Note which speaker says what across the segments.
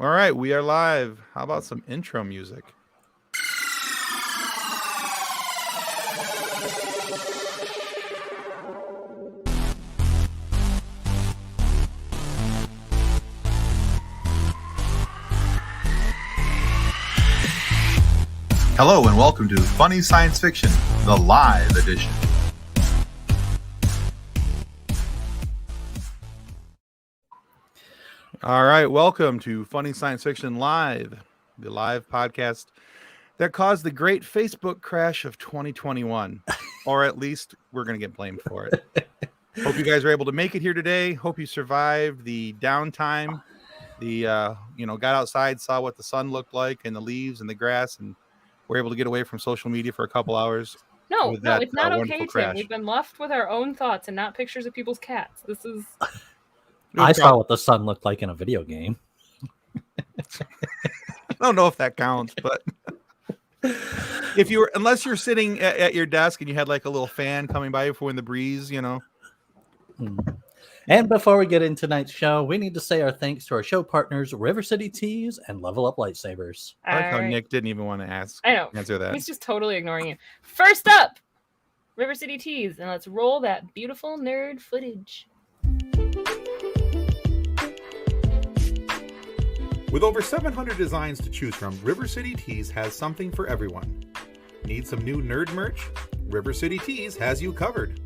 Speaker 1: All right, we are live. How about some intro music? Hello and welcome to Funny Science Fiction, the live edition. All right, welcome to Funny Science Fiction Live, the live podcast that caused the great Facebook crash of 2021, or at least we're going to get blamed for it. Hope you guys are able to make it here today. Hope you survived the downtime. Got outside, saw what the sun looked like and the leaves and the grass, and were able to get away from social media for a couple hours.
Speaker 2: No, it's not okay, Tim. We've been left with our own thoughts and not pictures of people's cats. This is...
Speaker 3: I saw what the sun looked like in a video game.
Speaker 1: I don't know if that counts, but unless you're sitting at your desk and you had like a little fan coming by for when the breeze,
Speaker 3: And before we get into tonight's show, we need to say our thanks to our show partners, River City Teas and Level Up Lightsabers.
Speaker 1: I like how Nick didn't even want to answer that.
Speaker 2: He's just totally ignoring you. First up, River City Teas, and let's roll that beautiful nerd footage.
Speaker 1: With over 700 designs to choose from, River City Teas has something for everyone. Need some new nerd merch? River City Teas has you covered.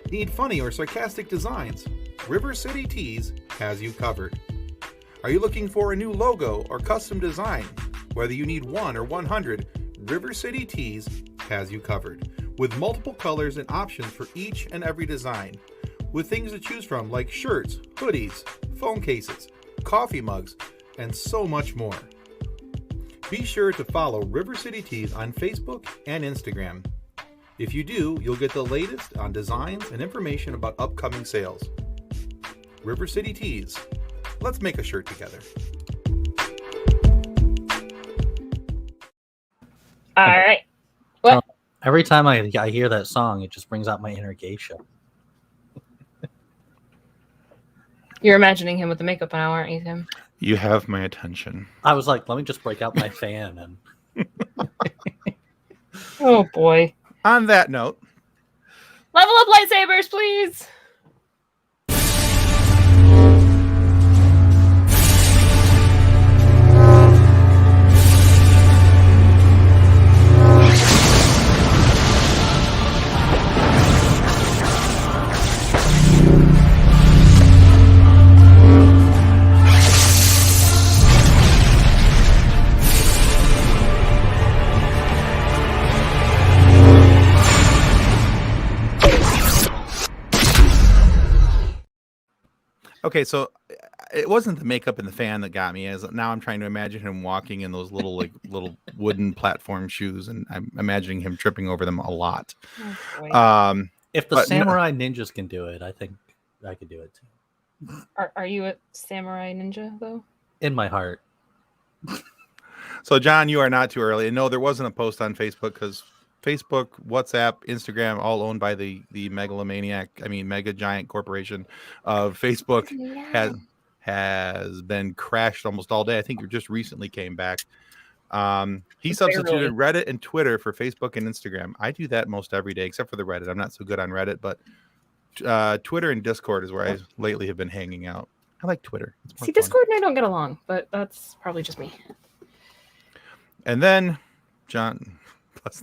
Speaker 1: Need funny or sarcastic designs? River City Teas has you covered. Are you looking for a new logo or custom design? Whether you need 1 or 100, River City Teas has you covered. With multiple colors and options for each and every design. With things to choose from like shirts, hoodies, phone cases, coffee mugs, and so much more. Be sure to follow River City Teas on Facebook and Instagram. If you do, you'll get the latest on designs and information about upcoming sales. River City Teas. Let's make a shirt together.
Speaker 2: All right. What?
Speaker 3: Every time I hear that song, it just brings out my inner geisha.
Speaker 2: You're imagining him with the makeup on, aren't you, Tim?
Speaker 1: You have my attention.
Speaker 3: I was like, let me just break out my fan and...
Speaker 2: Oh, boy.
Speaker 1: On that note...
Speaker 2: Level Up Lightsabers, please!
Speaker 1: Okay, so it wasn't the makeup and the fan that got me. As now I'm trying to imagine him walking in those little wooden platform shoes, and I'm imagining him tripping over them a lot.
Speaker 2: Oh,
Speaker 3: if the samurai ninjas can do it, I think I could do it too.
Speaker 2: Are you a samurai ninja though?
Speaker 3: In my heart.
Speaker 1: So John, you are not too early. And no, there wasn't a post on Facebook because Facebook, WhatsApp, Instagram, all owned by the mega giant corporation of Facebook has been crashed almost all day. I think it just recently came back. He substituted Reddit and Twitter for Facebook and Instagram. I do that most every day, except for the Reddit. I'm not so good on Reddit, but Twitter and Discord is where I lately have been hanging out. I like Twitter.
Speaker 2: See, Discord and I don't get along, but that's probably just me.
Speaker 1: And then John... plus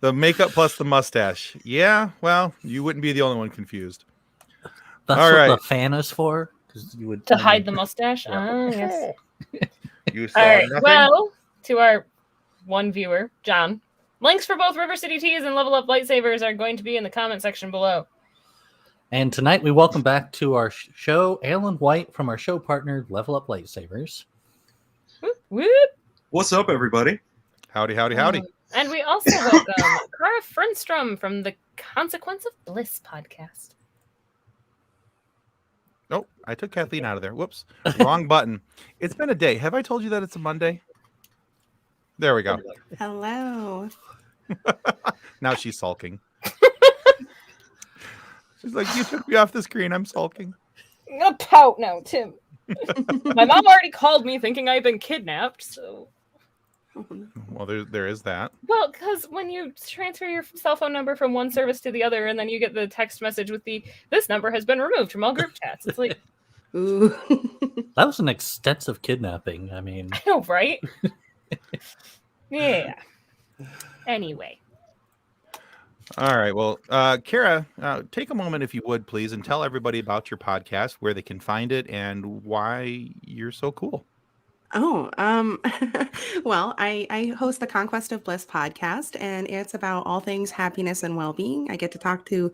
Speaker 1: the makeup plus the mustache. Yeah, well, you wouldn't be the only one confused.
Speaker 3: That's
Speaker 1: all
Speaker 3: what
Speaker 1: right.
Speaker 3: the fan is for? You would
Speaker 2: to hide the mustache?
Speaker 1: Yeah.
Speaker 2: Yes.
Speaker 1: You saw
Speaker 2: all right.
Speaker 1: nothing?
Speaker 2: Well, to our one viewer, John, links for both River City Teas and Level Up Lightsabers are going to be in the comment section below.
Speaker 3: And tonight we welcome back to our show Alan White from our show partner Level Up Lightsabers.
Speaker 2: Whoop, whoop.
Speaker 4: What's up, everybody?
Speaker 1: Howdy, howdy, howdy.
Speaker 2: And we also welcome Kara Fernstrom from the Conquest of Bliss podcast.
Speaker 1: Oh, I took Kathleen out of there. Whoops. Wrong button. It's been a day. Have I told you that it's a Monday? There we go.
Speaker 5: Hello.
Speaker 1: Now she's sulking. She's like, you took me off the screen. I'm sulking.
Speaker 2: I'm gonna pout now, Tim. My mom already called me thinking I'd been kidnapped, so...
Speaker 1: Well, there is that.
Speaker 2: Well, because when you transfer your cell phone number from one service to the other, and then you get the text message with this number has been removed from all group chats. It's like,
Speaker 5: Ooh.
Speaker 3: That was an extensive kidnapping. I mean,
Speaker 2: I know, right? Yeah. Anyway.
Speaker 1: All right. Well, Kara, take a moment, if you would, please, and tell everybody about your podcast, where they can find it, and why you're so cool.
Speaker 5: Oh, well, I host the Conquest of Bliss podcast, and it's about all things happiness and well-being. I get to talk to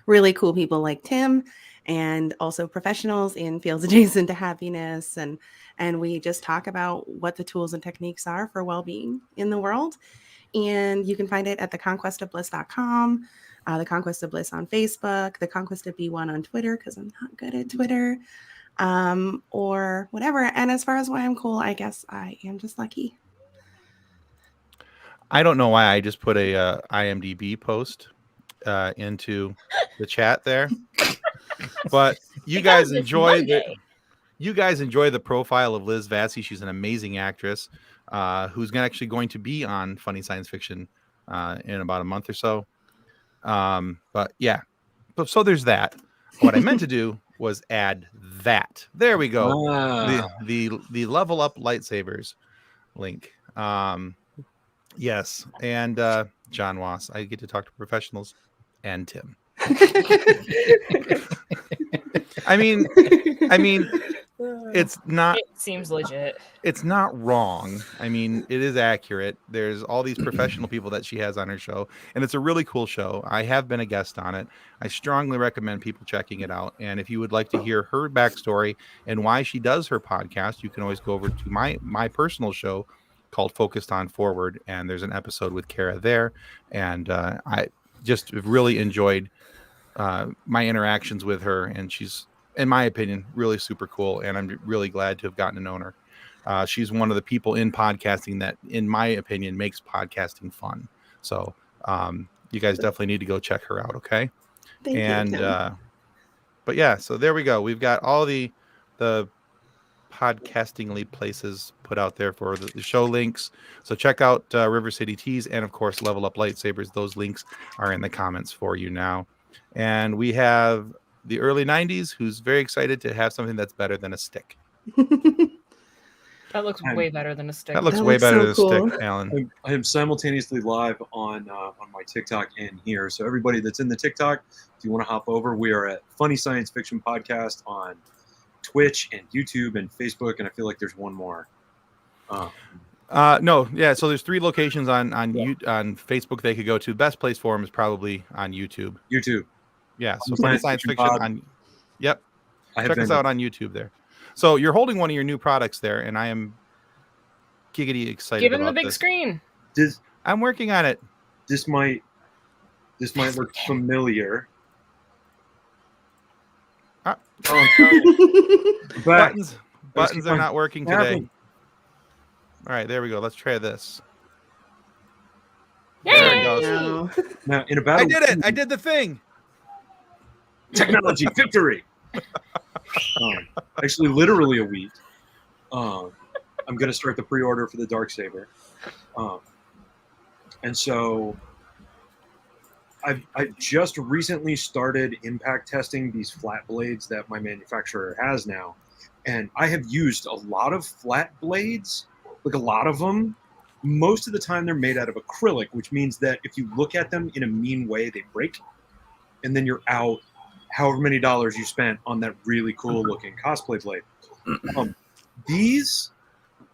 Speaker 5: really cool people like Tim, and also professionals in fields adjacent to happiness, and we just talk about what the tools and techniques are for well-being in the world. And you can find it at theconquestofbliss.com, the Conquest of Bliss on Facebook, the Conquest of B1 on Twitter, because I'm not good at Twitter. Or whatever. And as far as why I'm cool, I guess I am just lucky.
Speaker 1: I don't know why I just put a IMDb post into the chat there, but you guys enjoy the profile of Liz Vassy. She's an amazing actress who's actually going to be on Funny Science Fiction in about a month or so. But yeah, so there's that. What I meant to do was add that. There we go.
Speaker 4: Wow.
Speaker 1: The Level Up Lightsabers link. Yes, and John Wass. I get to talk to professionals and Tim. I mean, it's not.
Speaker 2: It seems legit.
Speaker 1: It's not wrong. I mean, it is accurate. There's all these professional people that she has on her show, and it's a really cool show. I have been a guest on it. I strongly recommend people checking it out. And if you would like to hear her backstory and why she does her podcast, you can always go over to my personal show called Focused on Forward, and there's an episode with Kara there. And I just really enjoyed my interactions with her, and she's, in my opinion, really super cool, and I'm really glad to have gotten to know her. She's one of the people in podcasting that, in my opinion, makes podcasting fun. So you guys definitely need to go check her out, okay?
Speaker 5: Thank you, Tim.
Speaker 1: But yeah, so there we go. We've got all the podcastingly places put out there for the show links. So check out River City Teas and, of course, Level Up Lightsabers. Those links are in the comments for you now. And we have the early 90s, who's very excited to have something that's better than a stick.
Speaker 2: That looks way better than a stick.
Speaker 1: That looks
Speaker 5: That
Speaker 1: way
Speaker 5: looks
Speaker 1: better
Speaker 5: so
Speaker 1: than a
Speaker 5: cool.
Speaker 1: stick, Alan.
Speaker 4: I am simultaneously live on my TikTok and here. So everybody that's in the TikTok, if you want to hop over, we are at Funny Science Fiction Podcast on Twitch and YouTube and Facebook, and I feel like there's one more.
Speaker 1: No, yeah. So there's 3 locations on Facebook they could go to. Best place for them is probably on YouTube.
Speaker 4: YouTube.
Speaker 1: Yeah. So
Speaker 4: Funny
Speaker 1: Funny Science Fiction
Speaker 4: Pod.
Speaker 1: on. Yep.
Speaker 4: I have
Speaker 1: Check us
Speaker 4: been-
Speaker 1: out on YouTube there. So you're holding one of your new products there, and I am giggity excited.
Speaker 2: Give him the
Speaker 1: about
Speaker 2: big
Speaker 1: this.
Speaker 2: screen.
Speaker 1: I'm working on it.
Speaker 4: This might look familiar.
Speaker 1: Ah.
Speaker 4: Oh, I'm sorry. Back.
Speaker 1: Buttons are not working today.
Speaker 4: happening.
Speaker 1: All right, there we go. Let's try this.
Speaker 2: Yay!
Speaker 1: There it goes.
Speaker 5: No.
Speaker 4: Now, in about
Speaker 1: I did it. I did the thing.
Speaker 4: Technology victory. Actually, literally a week. I'm going to start the pre-order for the Darksaber. And so I've just recently started impact testing these flat blades that my manufacturer has now. And I have used a lot of flat blades, like a lot of them. Most of the time they're made out of acrylic, which means that if you look at them in a mean way, they break. And then you're out however many dollars you spent on that really cool looking cosplay blade. These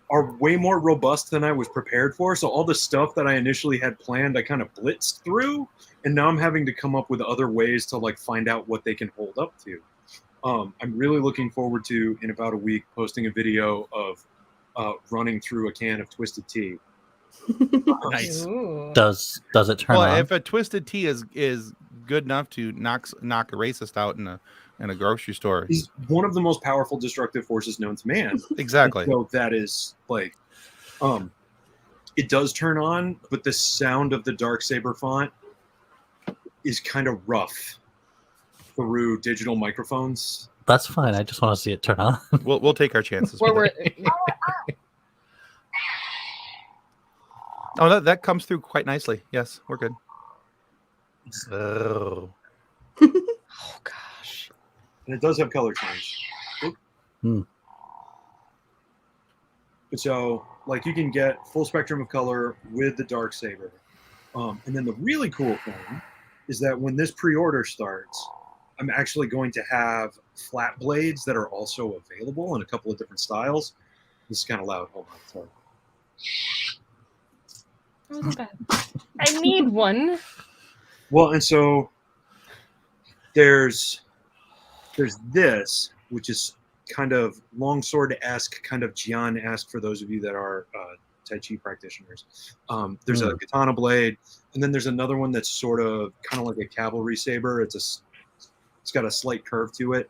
Speaker 4: are way more robust than I was prepared for. So all the stuff that I initially had planned, I kind of blitzed through, and now I'm having to come up with other ways to like find out what they can hold up to. I'm really looking forward to, in about a week, posting a video of running through a can of Twisted Tea.
Speaker 1: Nice.
Speaker 2: Ooh.
Speaker 3: Does it turn
Speaker 1: Well,
Speaker 3: on?
Speaker 1: if a Twisted Tea is good enough to knock a racist out in a grocery store,
Speaker 4: He's one of the most powerful destructive forces known to man.
Speaker 1: exactly.
Speaker 4: So that is like, it does turn on, but the sound of the Darksaber font is kind of rough through digital microphones.
Speaker 3: That's fine. I just want to see it turn on.
Speaker 1: We'll take our chances.
Speaker 2: Where
Speaker 1: with
Speaker 2: we're
Speaker 1: it. Oh, that comes through quite nicely. Yes, we're good. Oh.
Speaker 2: oh gosh.
Speaker 4: And it does have color change.
Speaker 3: Hmm.
Speaker 4: So, like, you can get full spectrum of color with the dark saber. And then the really cool thing is that when this pre-order starts, I'm actually going to have flat blades that are also available in a couple of different styles. This is kind of loud. Hold on, sorry.
Speaker 2: Oh, it's bad. I need one.
Speaker 4: Well, and so there's this, which is kind of longsword-esque, kind of Jian-esque for those of you that are Tai Chi practitioners. There's a katana blade, and then there's another one that's sort of kind of like a cavalry saber. It's got a slight curve to it,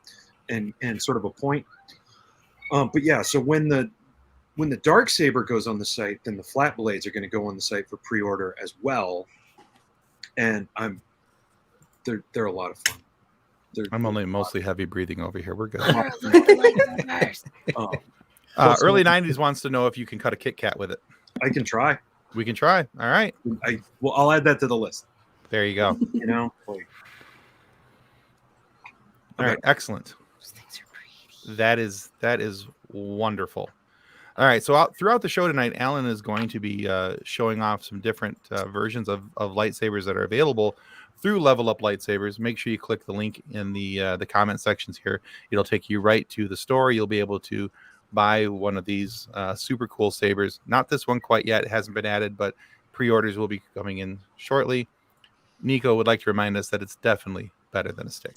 Speaker 4: and sort of a point. But yeah, so when the dark saber goes on the site, then the flat blades are going to go on the site for pre-order as well, and they're a lot of fun.
Speaker 1: I'm only mostly heavy breathing over here. We're good. Early 90s wants to know if you can cut a Kit Kat with it.
Speaker 4: I can try.
Speaker 1: We can try. All right.
Speaker 4: I'll add that to the list.
Speaker 1: There you go.
Speaker 4: You know. Like,
Speaker 1: all right. Excellent.
Speaker 2: Those things are pretty.
Speaker 1: That is wonderful. All right. So throughout the show tonight, Alan is going to be showing off some different versions of lightsabers that are available through Level Up Lightsabers. Make sure you click the link in the comment sections here. It'll take you right to the store. You'll be able to buy one of these super cool sabers. Not this one quite yet. It hasn't been added, but pre-orders will be coming in shortly. Nico would like to remind us that it's definitely better than a stick.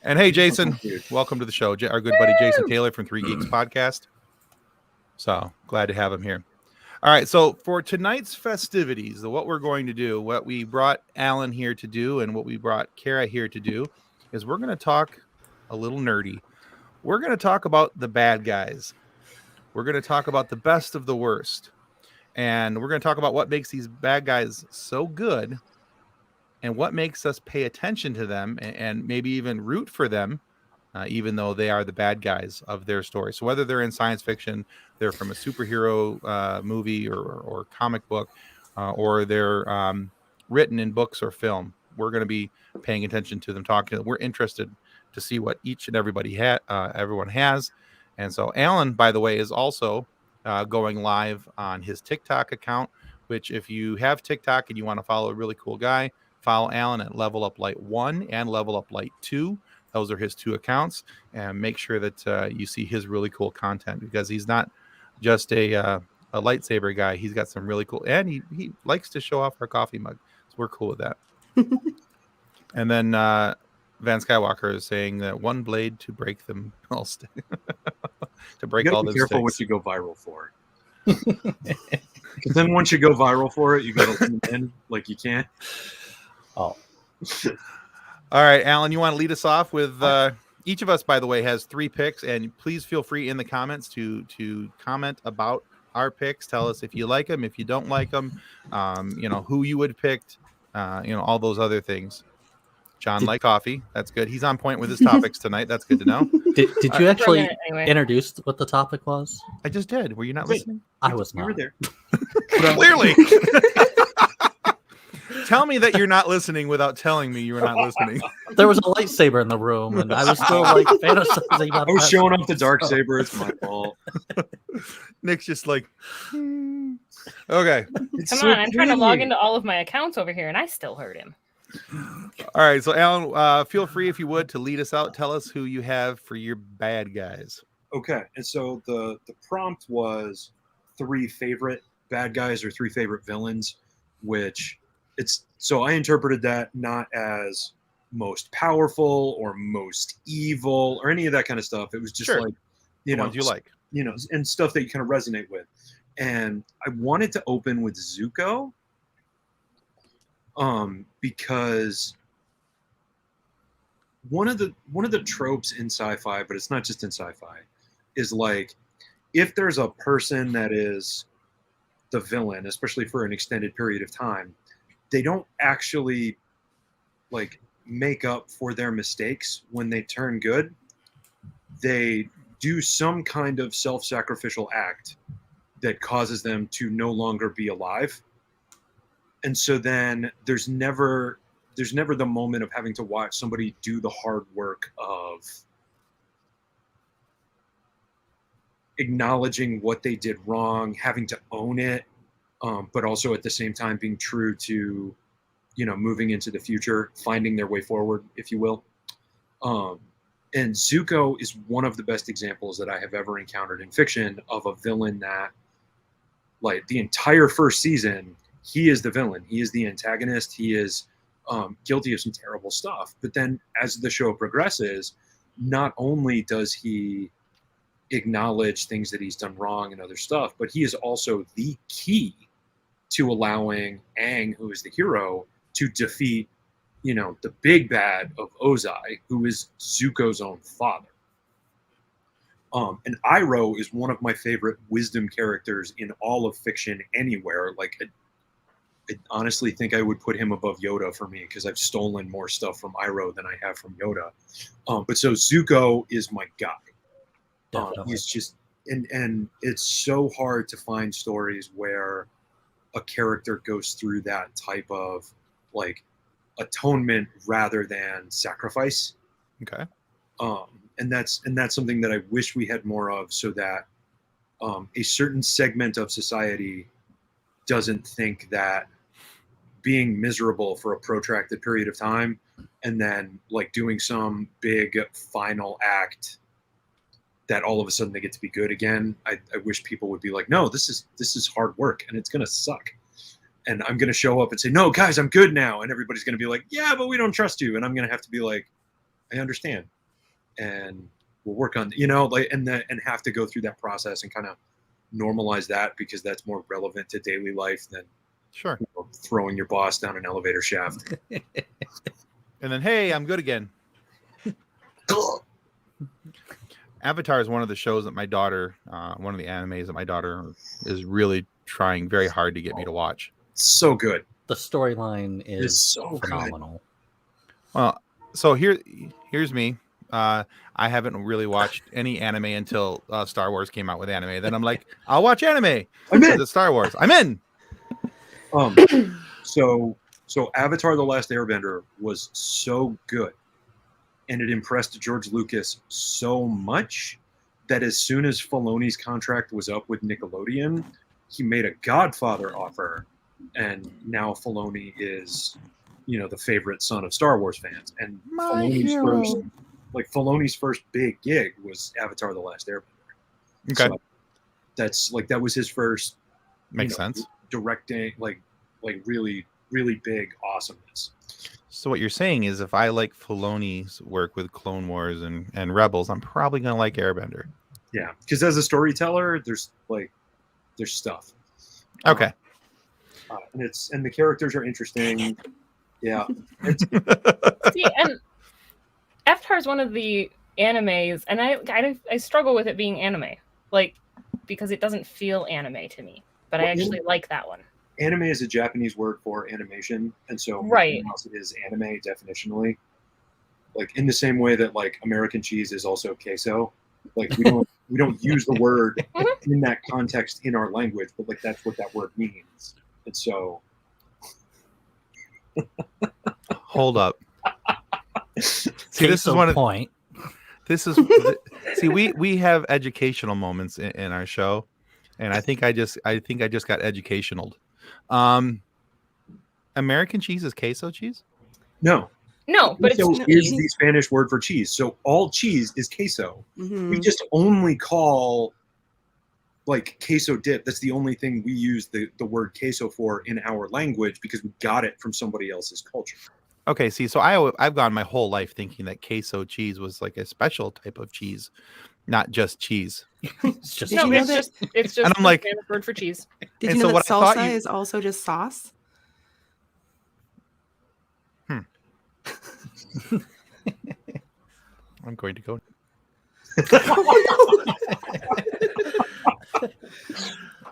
Speaker 1: And hey, Jason, welcome to the show. Our good buddy Jason Taylor from 3 Geeks Podcast. So glad to have him here. All right, so for tonight's festivities, what we're going to do, what we brought Alan here to do and what we brought Kara here to do is we're going to talk a little nerdy. We're going to talk about the bad guys. We're going to talk about the best of the worst. And we're going to talk about what makes these bad guys so good and what makes us pay attention to them and maybe even root for them, even though they are the bad guys of their story. So whether they're in science fiction, they're from a superhero movie or comic book, or they're written in books or film, we're going to be paying attention to them, talking to them. We're interested to see what each and everyone has. And so Alan, by the way, is also going live on his TikTok account, which if you have TikTok and you want to follow a really cool guy, follow Alan at Level Up Light 1 and Level Up Light 2. Those are his 2 accounts, and make sure that you see his really cool content, because he's not just a lightsaber guy. He's got some really cool, and he likes to show off our coffee mug. So we're cool with that. And then Van Skywalker is saying that one blade to break them all, to break all the sticks.
Speaker 4: Careful what you go viral for. Because then once you go viral for it, you got to lean in like you can't.
Speaker 3: Oh.
Speaker 1: All right, Alan, you want to lead us off with each of us, by the way, has 3 picks, and please feel free in the comments to comment about our picks. Tell us if you like them, if you don't like them, who you would pick, all those other things. John like coffee. That's good. He's on point with his topics tonight. That's good to know.
Speaker 3: Did you actually
Speaker 2: anyway.
Speaker 3: introduce what the topic was?
Speaker 1: I just did. Were you not listening?
Speaker 3: I was not.
Speaker 4: You were there.
Speaker 1: Clearly. Tell me that you're not listening without telling me you were not listening.
Speaker 3: There was a lightsaber in the room, and I was still like fantasizing about
Speaker 4: I was
Speaker 3: that.
Speaker 4: showing off the dark saber. It's my fault.
Speaker 1: Nick's just like, okay.
Speaker 2: Come on, I'm trying to log into all of my accounts over here, and I still heard him.
Speaker 1: All right, so Alan, feel free if you would to lead us out. Tell us who you have for your bad guys.
Speaker 4: Okay, and so the prompt was 3 favorite bad guys or 3 favorite villains, which so I interpreted that not as most powerful or most evil or any of that kind of stuff. It was just like,
Speaker 1: ones you like,
Speaker 4: and stuff that you kind of resonate with. And I wanted to open with Zuko, because one of the tropes in sci-fi, but it's not just in sci-fi, is like, if there's a person that is the villain, especially for an extended period of time, they don't actually like make up for their mistakes when they turn good. They do some kind of self-sacrificial act that causes them to no longer be alive. And so then there's never the moment of having to watch somebody do the hard work of acknowledging what they did wrong, having to own it, but also at the same time being true to, moving into the future, finding their way forward, if you will. And Zuko is one of the best examples that I have ever encountered in fiction of a villain that, like, the entire first season, he is the villain. He is the antagonist. He is guilty of some terrible stuff. But then as the show progresses, not only does he acknowledge things that he's done wrong and other stuff, but he is also the key to allowing Aang, who is the hero, to defeat, the big bad of Ozai, who is Zuko's own father. And Iroh is one of my favorite wisdom characters in all of fiction anywhere. Like, I honestly think I would put him above Yoda for me, because I've stolen more stuff from Iroh than I have from Yoda. But so Zuko is my guy. He's just, and it's so hard to find stories where a character goes through that type of, like, atonement rather than sacrifice.
Speaker 1: Okay.
Speaker 4: And that's something that I wish we had more of, so that a certain segment of society doesn't think that being miserable for a protracted period of time and then, like, doing some big final act that all of a sudden they get to be good again. I wish people would be like, no, this is hard work and it's gonna suck. And I'm gonna show up and say, no, guys, I'm good now. And everybody's gonna be like, yeah, but we don't trust you. And I'm gonna have to be like, I understand. And we'll work on, and have to go through that process and kind of normalize that, because that's more relevant to daily life than
Speaker 1: Sure.
Speaker 4: Throwing your boss down an elevator shaft.
Speaker 1: And then, hey, I'm good again. Avatar is one of the shows that my daughter, one of the animes that my daughter is really trying very hard to get me to watch.
Speaker 4: So good.
Speaker 3: The storyline is
Speaker 4: It's so
Speaker 3: phenomenal.
Speaker 1: Well, so here's me. I haven't really watched any anime until Star Wars came out with anime. Then I'm like, I'll watch anime.
Speaker 4: I'm in.
Speaker 1: The Star Wars. I'm in.
Speaker 4: So Avatar: The Last Airbender was so good, and it impressed George Lucas so much that as soon as Filoni's contract was up with Nickelodeon, he made a Godfather offer, and now Filoni is, the favorite son of Star Wars fans. And Filoni's first big gig was Avatar: The Last Airbender.
Speaker 1: Okay,
Speaker 4: so that was his first.
Speaker 1: Makes sense.
Speaker 4: Directing, like really, really big awesomeness.
Speaker 1: So what you're saying is, if I like Filoni's work with Clone Wars and Rebels, I'm probably gonna like Airbender.
Speaker 4: Yeah, because as a storyteller, there's stuff.
Speaker 1: Okay.
Speaker 4: And the characters are interesting. Yeah.
Speaker 2: See, and Avatar is one of the animes, and I struggle with it being anime, like, because it doesn't feel anime to me. But I actually like that one.
Speaker 4: Anime is a Japanese word for animation, and so
Speaker 2: right.
Speaker 4: else it is anime definitionally. Like, in the same way that, like, American cheese is also queso. Like, we don't use the word in that context in our language, but, like, that's what that word means. And so,
Speaker 1: hold up. See, this is one of
Speaker 3: point.
Speaker 1: This is see, we have educational moments in our show. And I think I just got educational. American cheese is queso cheese?
Speaker 4: No,
Speaker 2: but
Speaker 4: queso
Speaker 2: it's
Speaker 4: is the Spanish word for cheese. So all cheese is queso.
Speaker 5: Mhm.
Speaker 4: We just only call, like, queso dip. That's the only thing we use the word queso for in our language, because we got it from somebody else's culture.
Speaker 1: Okay, see, so I've gone my whole life thinking that queso cheese was like a special type of cheese, not just cheese.
Speaker 3: It's just
Speaker 5: Did you know
Speaker 2: it's just
Speaker 1: And I'm
Speaker 2: the
Speaker 1: like-
Speaker 2: Spanish word for cheese.
Speaker 5: Did
Speaker 1: And
Speaker 5: you
Speaker 1: so
Speaker 5: know
Speaker 1: what
Speaker 5: that
Speaker 1: I thought
Speaker 5: salsa
Speaker 1: you-
Speaker 5: is also just sauce?
Speaker 1: I'm going to go.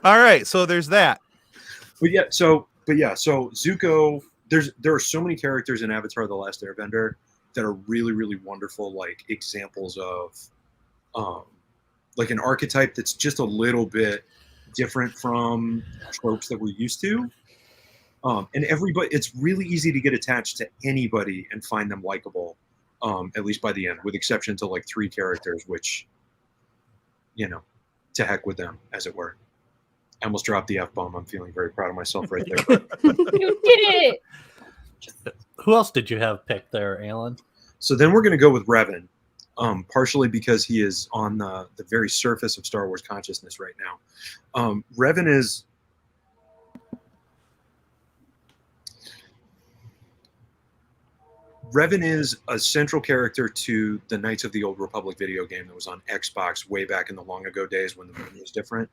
Speaker 1: All right, so there's that.
Speaker 4: So Zuko there are so many characters in Avatar: The Last Airbender that are really, really wonderful, like examples of like an archetype that's just a little bit different from tropes that we're used to. And everybody, it's really easy to get attached to anybody and find them likable, at least by the end, with exception to like 3 characters, which, to heck with them, as it were. I almost dropped the F-bomb. I'm feeling very proud of myself right there.
Speaker 2: You did it!
Speaker 3: Who else did you have picked there, Alan?
Speaker 4: So then we're going to go with Revan, partially because he is on the very surface of Star Wars consciousness right now. Revan is a central character to the Knights of the Old Republic video game that was on Xbox way back in the long ago days when the movie was different.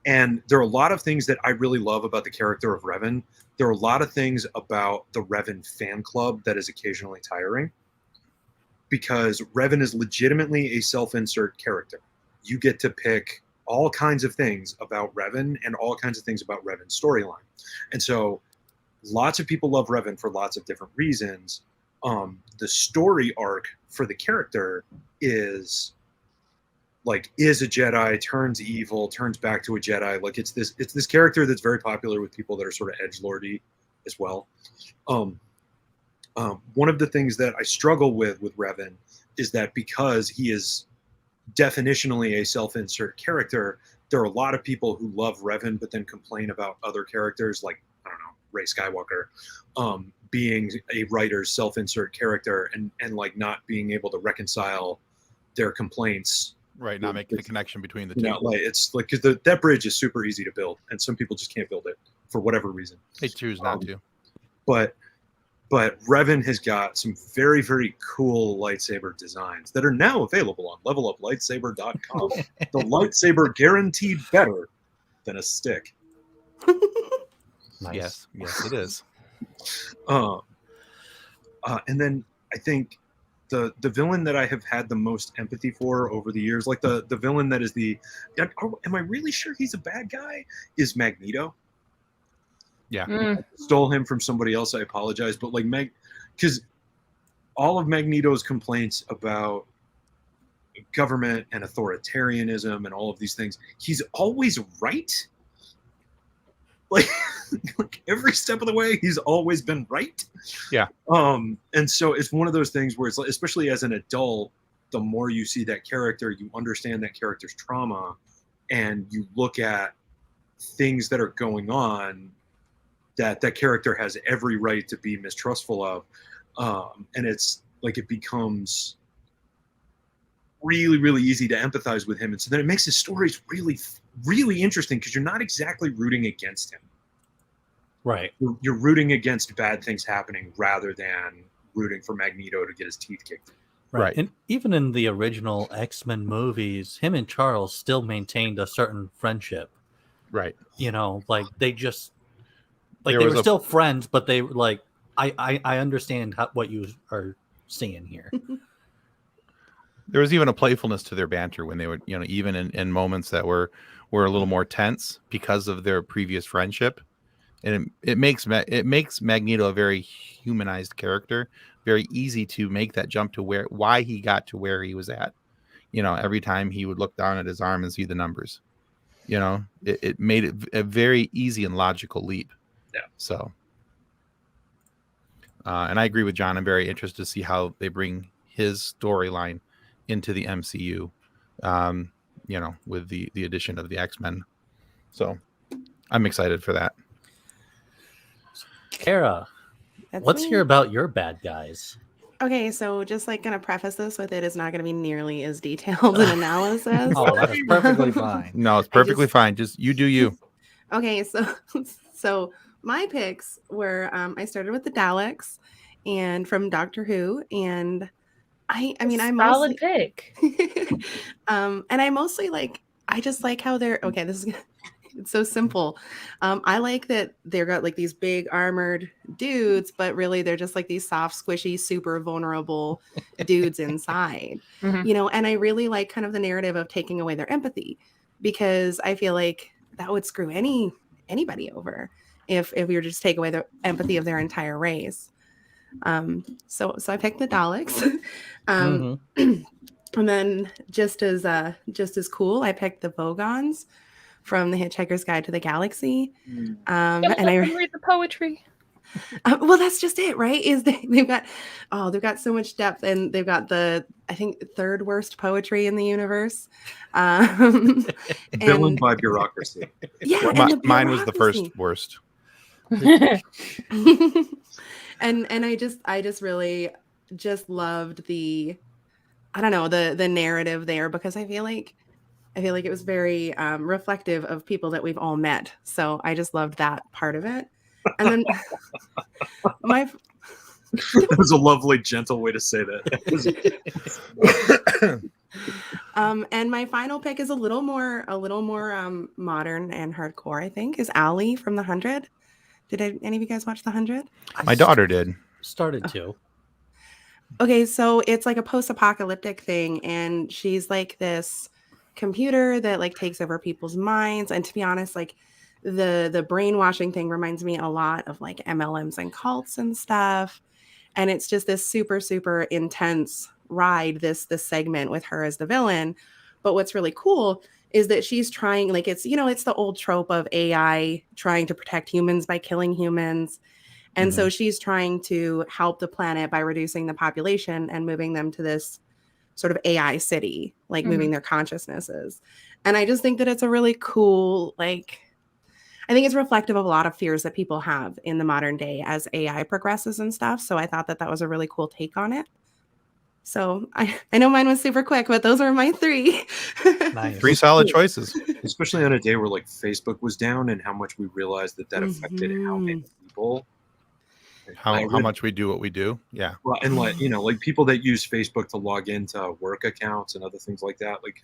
Speaker 4: And there are a lot of things that I really love about the character of Revan. There are a lot of things about the Revan fan club that is occasionally tiring, because Revan is legitimately a self-insert character. You get to pick all kinds of things about Revan and all kinds of things about Revan's storyline. And so lots of people love Revan for lots of different reasons. The story arc for the character is a Jedi, turns evil, turns back to a Jedi. Like it's this character that's very popular with people that are sort of edgelordy as well. One of the things that I struggle with Revan is that because he is definitionally a self-insert character, there are a lot of people who love Revan but then complain about other characters like, I don't know, Rey Skywalker, being a writer's self-insert character and like not being able to reconcile their complaints.
Speaker 1: Right, not making the connection between the two.
Speaker 4: Like it's like, because that bridge is super easy to build, and some people just can't build it for whatever reason.
Speaker 1: They choose not to.
Speaker 4: But Revan has got some very, very cool lightsaber designs that are now available on leveluplightsaber.com. The lightsaber guaranteed better than a stick.
Speaker 1: Nice. Yes, it is.
Speaker 4: And then I think the villain that I have had the most empathy for over the years, like the villain that is am I really sure he's a bad guy, is Magneto.
Speaker 1: Yeah.
Speaker 4: Stole him from somebody else. I apologize, but like because all of Magneto's complaints about government and authoritarianism and all of these things, he's always right. Like every step of the way, he's always been right.
Speaker 1: Yeah.
Speaker 4: And so it's one of those things where it's like, especially as an adult, the more you see that character, you understand that character's trauma, and you look at things that are going on that character has every right to be mistrustful of. And it's like, it becomes really, really easy to empathize with him. And so then it makes his stories really, really interesting, because you're not exactly rooting against him.
Speaker 3: Right.
Speaker 4: You're rooting against bad things happening rather than rooting for Magneto to get his teeth kicked.
Speaker 1: Right.
Speaker 3: And even in the original X-Men movies, him and Charles still maintained a certain friendship.
Speaker 1: Right.
Speaker 3: Like they just, like
Speaker 1: There
Speaker 3: they
Speaker 1: was
Speaker 3: were still friends, but they were like, I understand what you are seeing here.
Speaker 1: There was even a playfulness to their banter when they would, even in moments that were a little more tense because of their previous friendship. And it makes Magneto a very humanized character, very easy to make that jump to why he got to where he was at. Every time he would look down at his arm and see the numbers, it made it a very easy and logical leap.
Speaker 4: Yeah.
Speaker 1: So, and I agree with John. I'm very interested to see how they bring his storyline into the MCU, with the addition of the X-Men. So I'm excited for that.
Speaker 3: Kara,
Speaker 5: That's
Speaker 3: let's
Speaker 5: me.
Speaker 3: hear about your bad guys.
Speaker 5: Okay, so just like gonna preface this with, it is not gonna be nearly as detailed an analysis.
Speaker 3: Oh, that's perfectly fine.
Speaker 1: No, it's perfectly fine. Just you do you.
Speaker 5: Okay, so my picks were I started with the Daleks and from Doctor Who, and I mean I'm
Speaker 2: solid
Speaker 5: mostly
Speaker 2: pick.
Speaker 5: and I mostly I just like how they're okay. This is it's so simple. I like that they've got like these big armored dudes, but really they're just like these soft, squishy, super vulnerable dudes inside.
Speaker 2: Mhm.
Speaker 5: And I really like kind of the narrative of taking away their empathy, because I feel like that would screw anybody over. if we were to just take away the empathy of their entire race. So I picked the Daleks. And then just as cool, I picked the Vogons from The Hitchhiker's Guide to the Galaxy.
Speaker 2: Don't let them read the poetry.
Speaker 5: Well, that's just it, right? Is they've got so much depth, and they've got the, I think, third worst poetry in the universe.
Speaker 4: Villain by bureaucracy.
Speaker 5: Yeah,
Speaker 1: mine was the first worst.
Speaker 5: and I just really just loved the, I don't know, the narrative there, because I feel like it was very reflective of people that we've all met. So I just loved that part of it. And then
Speaker 4: that was a lovely, gentle way to say that.
Speaker 5: And my final pick is a little more modern and hardcore, I think, is Allie from The 100. Did any of you guys watch The 100?
Speaker 1: My daughter did.
Speaker 3: Started to.
Speaker 5: Okay, so it's like a post-apocalyptic thing, and she's like this computer that like takes over people's minds. And to be honest, like the brainwashing thing reminds me a lot of like MLMs and cults and stuff. And it's just this super, super intense ride, this segment with her as the villain. But what's really cool is that she's trying, like, it's, it's the old trope of AI trying to protect humans by killing humans. And so she's trying to help the planet by reducing the population and moving them to this sort of AI city, like moving their consciousnesses. And I just think that it's a really cool, like, I think it's reflective of a lot of fears that people have in the modern day as AI progresses and stuff. So I thought that was a really cool take on it. So I know mine was super quick, but those are my three.
Speaker 3: Nice.
Speaker 1: 3 solid choices.
Speaker 4: Especially on a day where like Facebook was down and how much we realized that affected how many people.
Speaker 1: How much we do what we do. Yeah.
Speaker 4: Well, and like, like people that use Facebook to log into work accounts and other things like that. Like,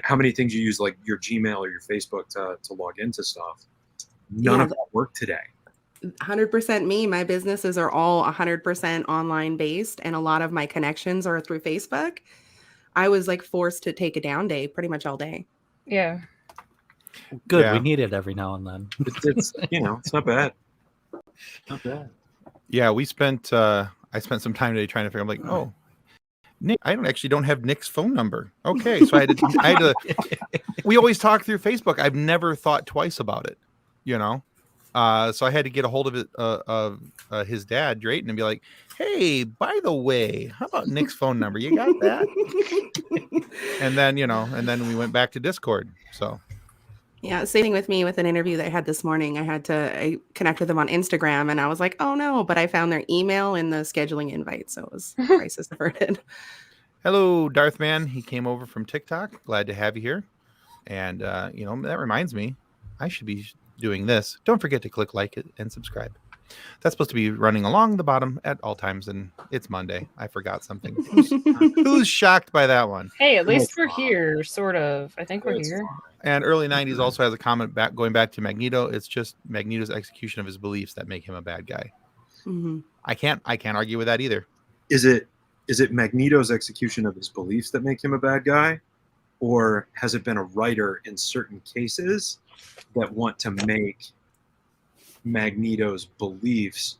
Speaker 4: how many things you use like your Gmail or your Facebook to log into stuff. None of that work today.
Speaker 5: 100% me. My businesses are all 100% online based, and a lot of my connections are through Facebook. I was like forced to take a down day pretty much all day.
Speaker 2: Yeah.
Speaker 3: Good.
Speaker 1: Yeah.
Speaker 3: We need it every now and then.
Speaker 4: It's it's not bad. Not bad.
Speaker 1: Yeah, I spent some time today trying to figure. I'm like, oh, Nick, I don't have Nick's phone number. Okay, so I had to. We always talk through Facebook. I've never thought twice about it, So I had to get a hold of it, of his dad, Drayton, and be like, hey, by the way, how about Nick's phone number? You got that? And then we went back to Discord. So.
Speaker 5: Yeah, same thing with me with an interview that I had this morning. I connect with them on Instagram, and I was like, oh no, but I found their email in the scheduling invite, so it was crisis averted.
Speaker 1: Hello, Darth Man. He came over from TikTok. Glad to have you here. And, that reminds me, I should be doing this. Don't forget to click like it and subscribe. That's supposed to be running along the bottom at all times, and it's Monday. I forgot something. Who's shocked by that one?
Speaker 2: Hey, at least we're here, sort of. I think we're here.
Speaker 1: And early 90s also has a comment going back to Magneto. It's just Magneto's execution of his beliefs that make him a bad guy.
Speaker 5: Mm-hmm.
Speaker 1: I can't argue with that either.
Speaker 4: Is it Magneto's execution of his beliefs that make him a bad guy? Or has it been a writer in certain cases that want to make Magneto's beliefs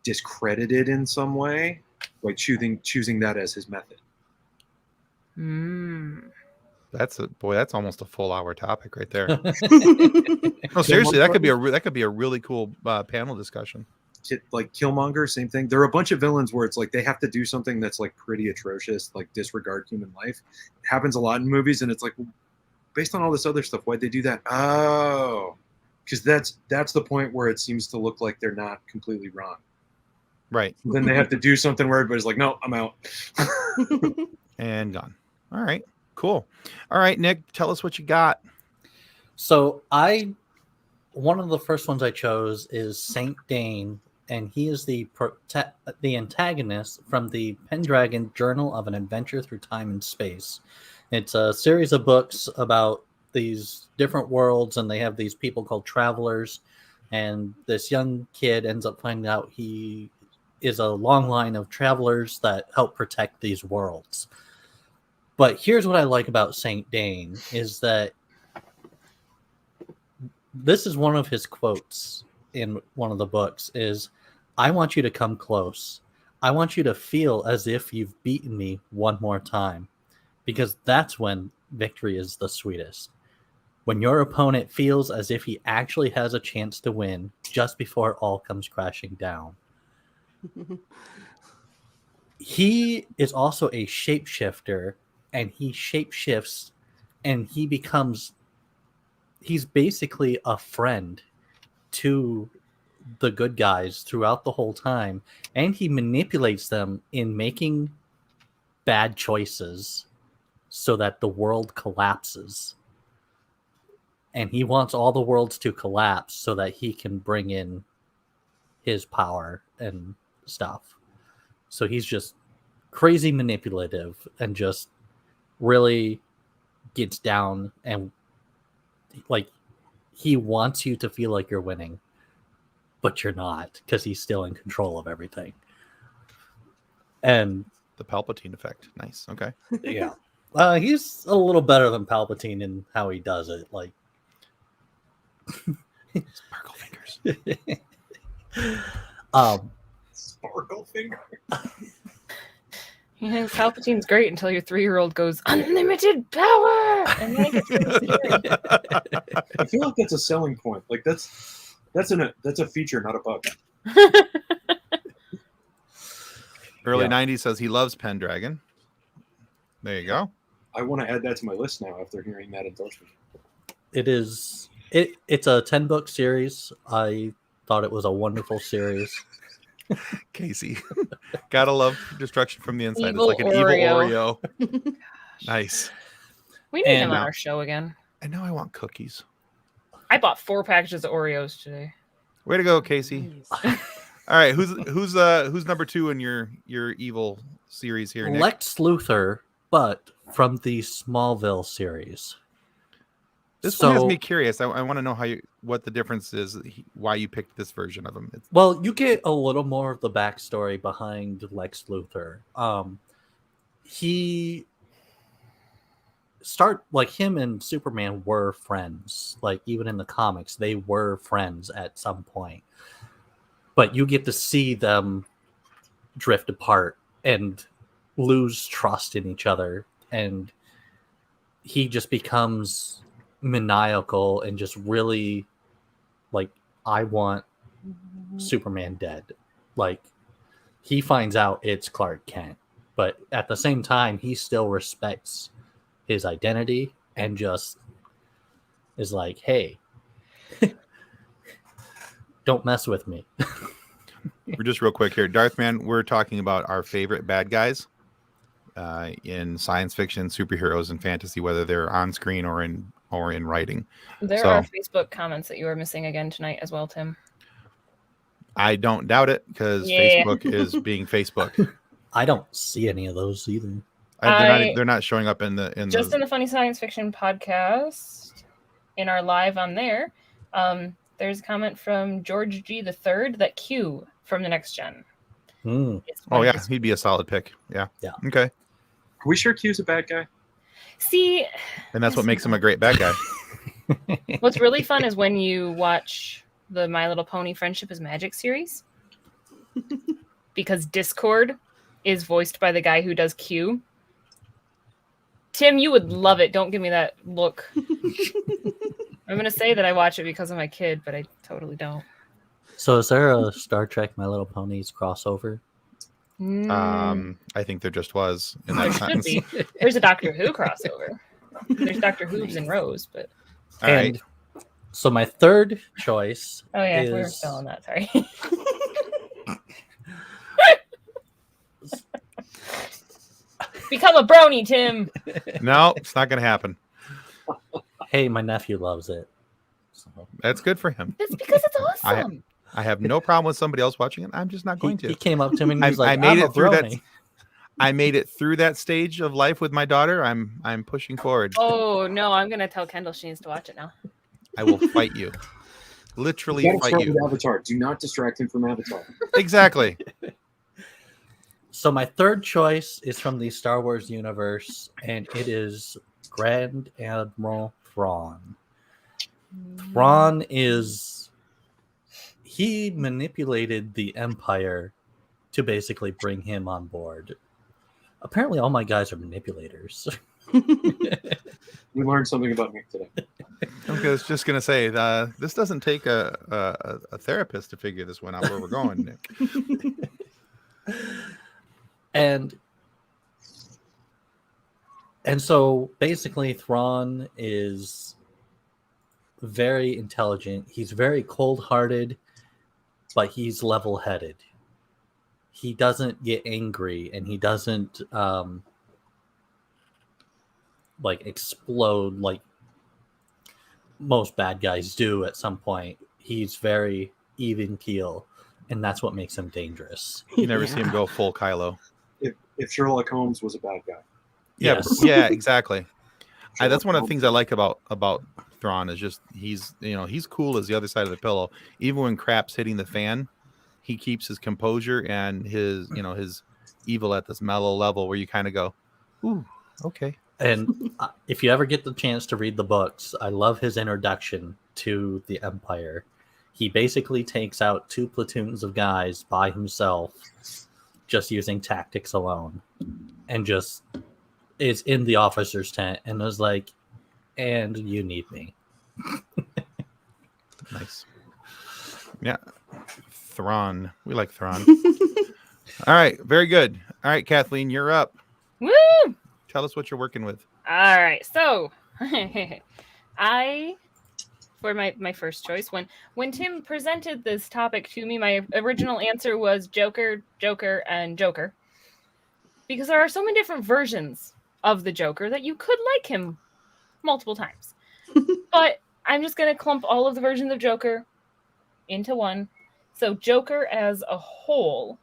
Speaker 4: discredited in some way, like choosing that as his method?
Speaker 1: That's almost a full hour topic right there. No, seriously, that could be a really cool panel discussion.
Speaker 4: Like Killmonger, same thing. There are a bunch of villains where it's like they have to do something that's like pretty atrocious, like disregard human life. It happens a lot in movies, and it's like, based on all this other stuff, why'd they do that? Oh, because that's the point where it seems to look like they're not completely wrong.
Speaker 1: Right.
Speaker 4: Then they have to do something where everybody's like, no, I'm out.
Speaker 1: And gone. All right. Cool. All right, Nick, tell us what you got.
Speaker 3: So one of the first ones I chose is Saint Dane, and he is the antagonist from the Pendragon Journal of an Adventure Through Time and Space. It's a series of books about these different worlds, and they have these people called travelers, and this young kid ends up finding out he is a long line of travelers that help protect these worlds. But here's what I like about Saint Dane is that this is one of his quotes in one of the books is, I want you to come close. I want you to feel as if you've beaten me one more time, because that's when victory is the sweetest. When your opponent feels as if he actually has a chance to win just before it all comes crashing down. He is also a shapeshifter, and he shapeshifts, and he's basically a friend to the good guys throughout the whole time, and he manipulates them in making bad choices so that the world collapses. And he wants all the worlds to collapse so that he can bring in his power and stuff. So he's just crazy manipulative and just really gets down, and like, he wants you to feel like you're winning, but you're not, because he's still in control of everything. And
Speaker 1: The Palpatine effect. Nice. Okay.
Speaker 3: yeah, he's a little better than Palpatine in how he does it. Like,
Speaker 1: Sparkle fingers.
Speaker 4: Sparkle finger.
Speaker 2: Yeah, Palpatine's great until your 3-year-old goes unlimited power, and then it gets really scary.
Speaker 4: I feel like that's a selling point. Like that's a feature, not a bug.
Speaker 1: Early
Speaker 3: Yeah.
Speaker 1: 90s says he loves Pendragon. There you go.
Speaker 4: I want to add that to my list now after hearing that endorsement.
Speaker 3: it's a 10-book series. I thought it was a wonderful series.
Speaker 1: Casey. Gotta love destruction from the inside.
Speaker 2: Evil
Speaker 1: It's like an
Speaker 2: Oreo.
Speaker 1: evil Oreo. Nice.
Speaker 2: We need him
Speaker 3: And
Speaker 2: on
Speaker 1: now-
Speaker 2: our show again.
Speaker 1: And now I want cookies.
Speaker 2: I bought 4 packages of Oreos today.
Speaker 1: Way to go, Casey. All right, who's number 2 in your evil series here, Nick?
Speaker 3: Lex Luthor, but from the Smallville series.
Speaker 1: This one has me curious. I want to know what the difference is, why you picked this version of him.
Speaker 3: Well, you get a little more of the backstory behind Lex Luthor. Him and Superman were friends. Like, even in the comics, they were friends at some point. But you get to see them drift apart and lose trust in each other. And he just becomes maniacal and just really, like, I want Superman dead. Like, he finds out it's Clark Kent, but at the same time, he still respects his identity and just is like, hey, don't mess with me.
Speaker 1: We're just real quick here. Darthman, we're talking about our favorite bad guys in science fiction, superheroes, and fantasy, whether they're on screen or in writing.
Speaker 2: There are Facebook comments that you are missing again tonight as well, Tim.
Speaker 1: I don't doubt it, because
Speaker 2: Yeah.
Speaker 1: Facebook is being Facebook.
Speaker 3: I don't see any of those either.
Speaker 1: They're not showing up in the
Speaker 2: in the Funny Science Fiction podcast, in our live on there. There's a comment from George G. III that Q from the Next Gen. is
Speaker 1: Oh
Speaker 2: one
Speaker 1: yeah,
Speaker 2: of his-
Speaker 1: he'd be a solid pick. Yeah.
Speaker 3: Yeah.
Speaker 1: Okay.
Speaker 4: Are we sure Q's a bad guy?
Speaker 2: See,
Speaker 1: And that's what makes him a great bad guy.
Speaker 2: what's really fun is when you watch the My Little Pony Friendship is Magic series, because Discord is voiced by the guy who does Q. Tim, you would love it. Don't give me that look. I'm going to say that I watch it because of my kid, but I totally don't.
Speaker 3: So is there a Star Trek My Little Ponies crossover?
Speaker 1: I think there just was in
Speaker 2: There
Speaker 1: that
Speaker 2: should
Speaker 1: sentence.
Speaker 2: be. There's a Doctor Who crossover. There's Doctor Who's and Rose, but
Speaker 1: All right.
Speaker 3: And so my third choice
Speaker 2: oh yeah, we were
Speaker 3: is
Speaker 2: still on that. Sorry. Become a brony, Tim.
Speaker 1: No, it's not going to happen.
Speaker 3: Hey, my nephew loves it. So,
Speaker 1: That's good for him.
Speaker 2: That's because it's awesome.
Speaker 1: I have no problem with somebody else watching it. I'm just not going
Speaker 3: he
Speaker 1: to.
Speaker 3: came up to me and he was like,
Speaker 1: I made
Speaker 3: I'm
Speaker 1: it
Speaker 3: a
Speaker 1: through that.
Speaker 3: brony.
Speaker 1: I made it through that stage of life with my daughter. I'm pushing forward.
Speaker 2: Oh no, I'm gonna tell Kendall she needs to watch it now.
Speaker 1: I will fight you. Literally
Speaker 4: You gotta
Speaker 1: fight
Speaker 4: start
Speaker 1: you.
Speaker 4: with Avatar. Do not distract him from Avatar.
Speaker 1: Exactly.
Speaker 3: So my third choice is from the Star Wars universe, and it is Grand Admiral Thrawn. Thrawn is he manipulated the Empire to basically bring him on board. Apparently, all my guys are manipulators.
Speaker 4: We learned something about Nick today.
Speaker 1: Okay, I was just gonna say this doesn't take a therapist to figure this one out where we're going, Nick.
Speaker 3: And so basically Thrawn is very intelligent. He's very cold-hearted, but he's level-headed. He doesn't get angry, and he doesn't like explode like most bad guys do at some point. He's very even keel, and that's what makes him dangerous.
Speaker 1: You never see him go full Kylo.
Speaker 4: If Sherlock Holmes was a bad guy.
Speaker 1: Yeah,
Speaker 3: Yes.
Speaker 1: yeah, exactly. That's one of the
Speaker 4: Holmes.
Speaker 1: things I like about Thrawn is just he's cool as the other side of the pillow. Even when crap's hitting the fan, he keeps his composure and his evil at this mellow level where you kind of go, ooh, okay.
Speaker 3: And if you ever get the chance to read the books, I love his introduction to the Empire. He basically takes out 2 platoons of guys by himself, just using tactics alone, and just is in the officer's tent and is like, and you need me.
Speaker 1: Nice. Yeah. Thrawn. We like Thrawn. All right. Very good. All right, Kathleen, you're up.
Speaker 2: Woo!
Speaker 1: Tell us what you're working with.
Speaker 2: All right, so for my first choice, when Tim presented this topic to me, my original answer was Joker, and Joker, because there are so many different versions of the Joker that you could like him multiple times. But I'm just gonna clump all of the versions of Joker into one. So Joker as a whole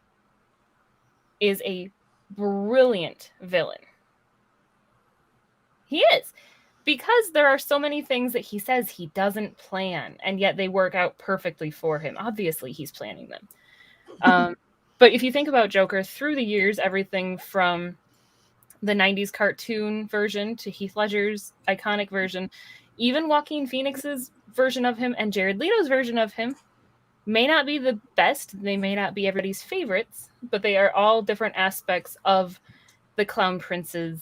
Speaker 2: is a brilliant villain. He is, because there are so many things that he says he doesn't plan, and yet they work out perfectly for him. Obviously, he's planning them. But if you think about Joker through the years, everything from the 90s cartoon version to Heath Ledger's iconic version, even Joaquin Phoenix's version of him and Jared Leto's version of him may not be the best. They may not be everybody's favorites, but they are all different aspects of the Clown Prince's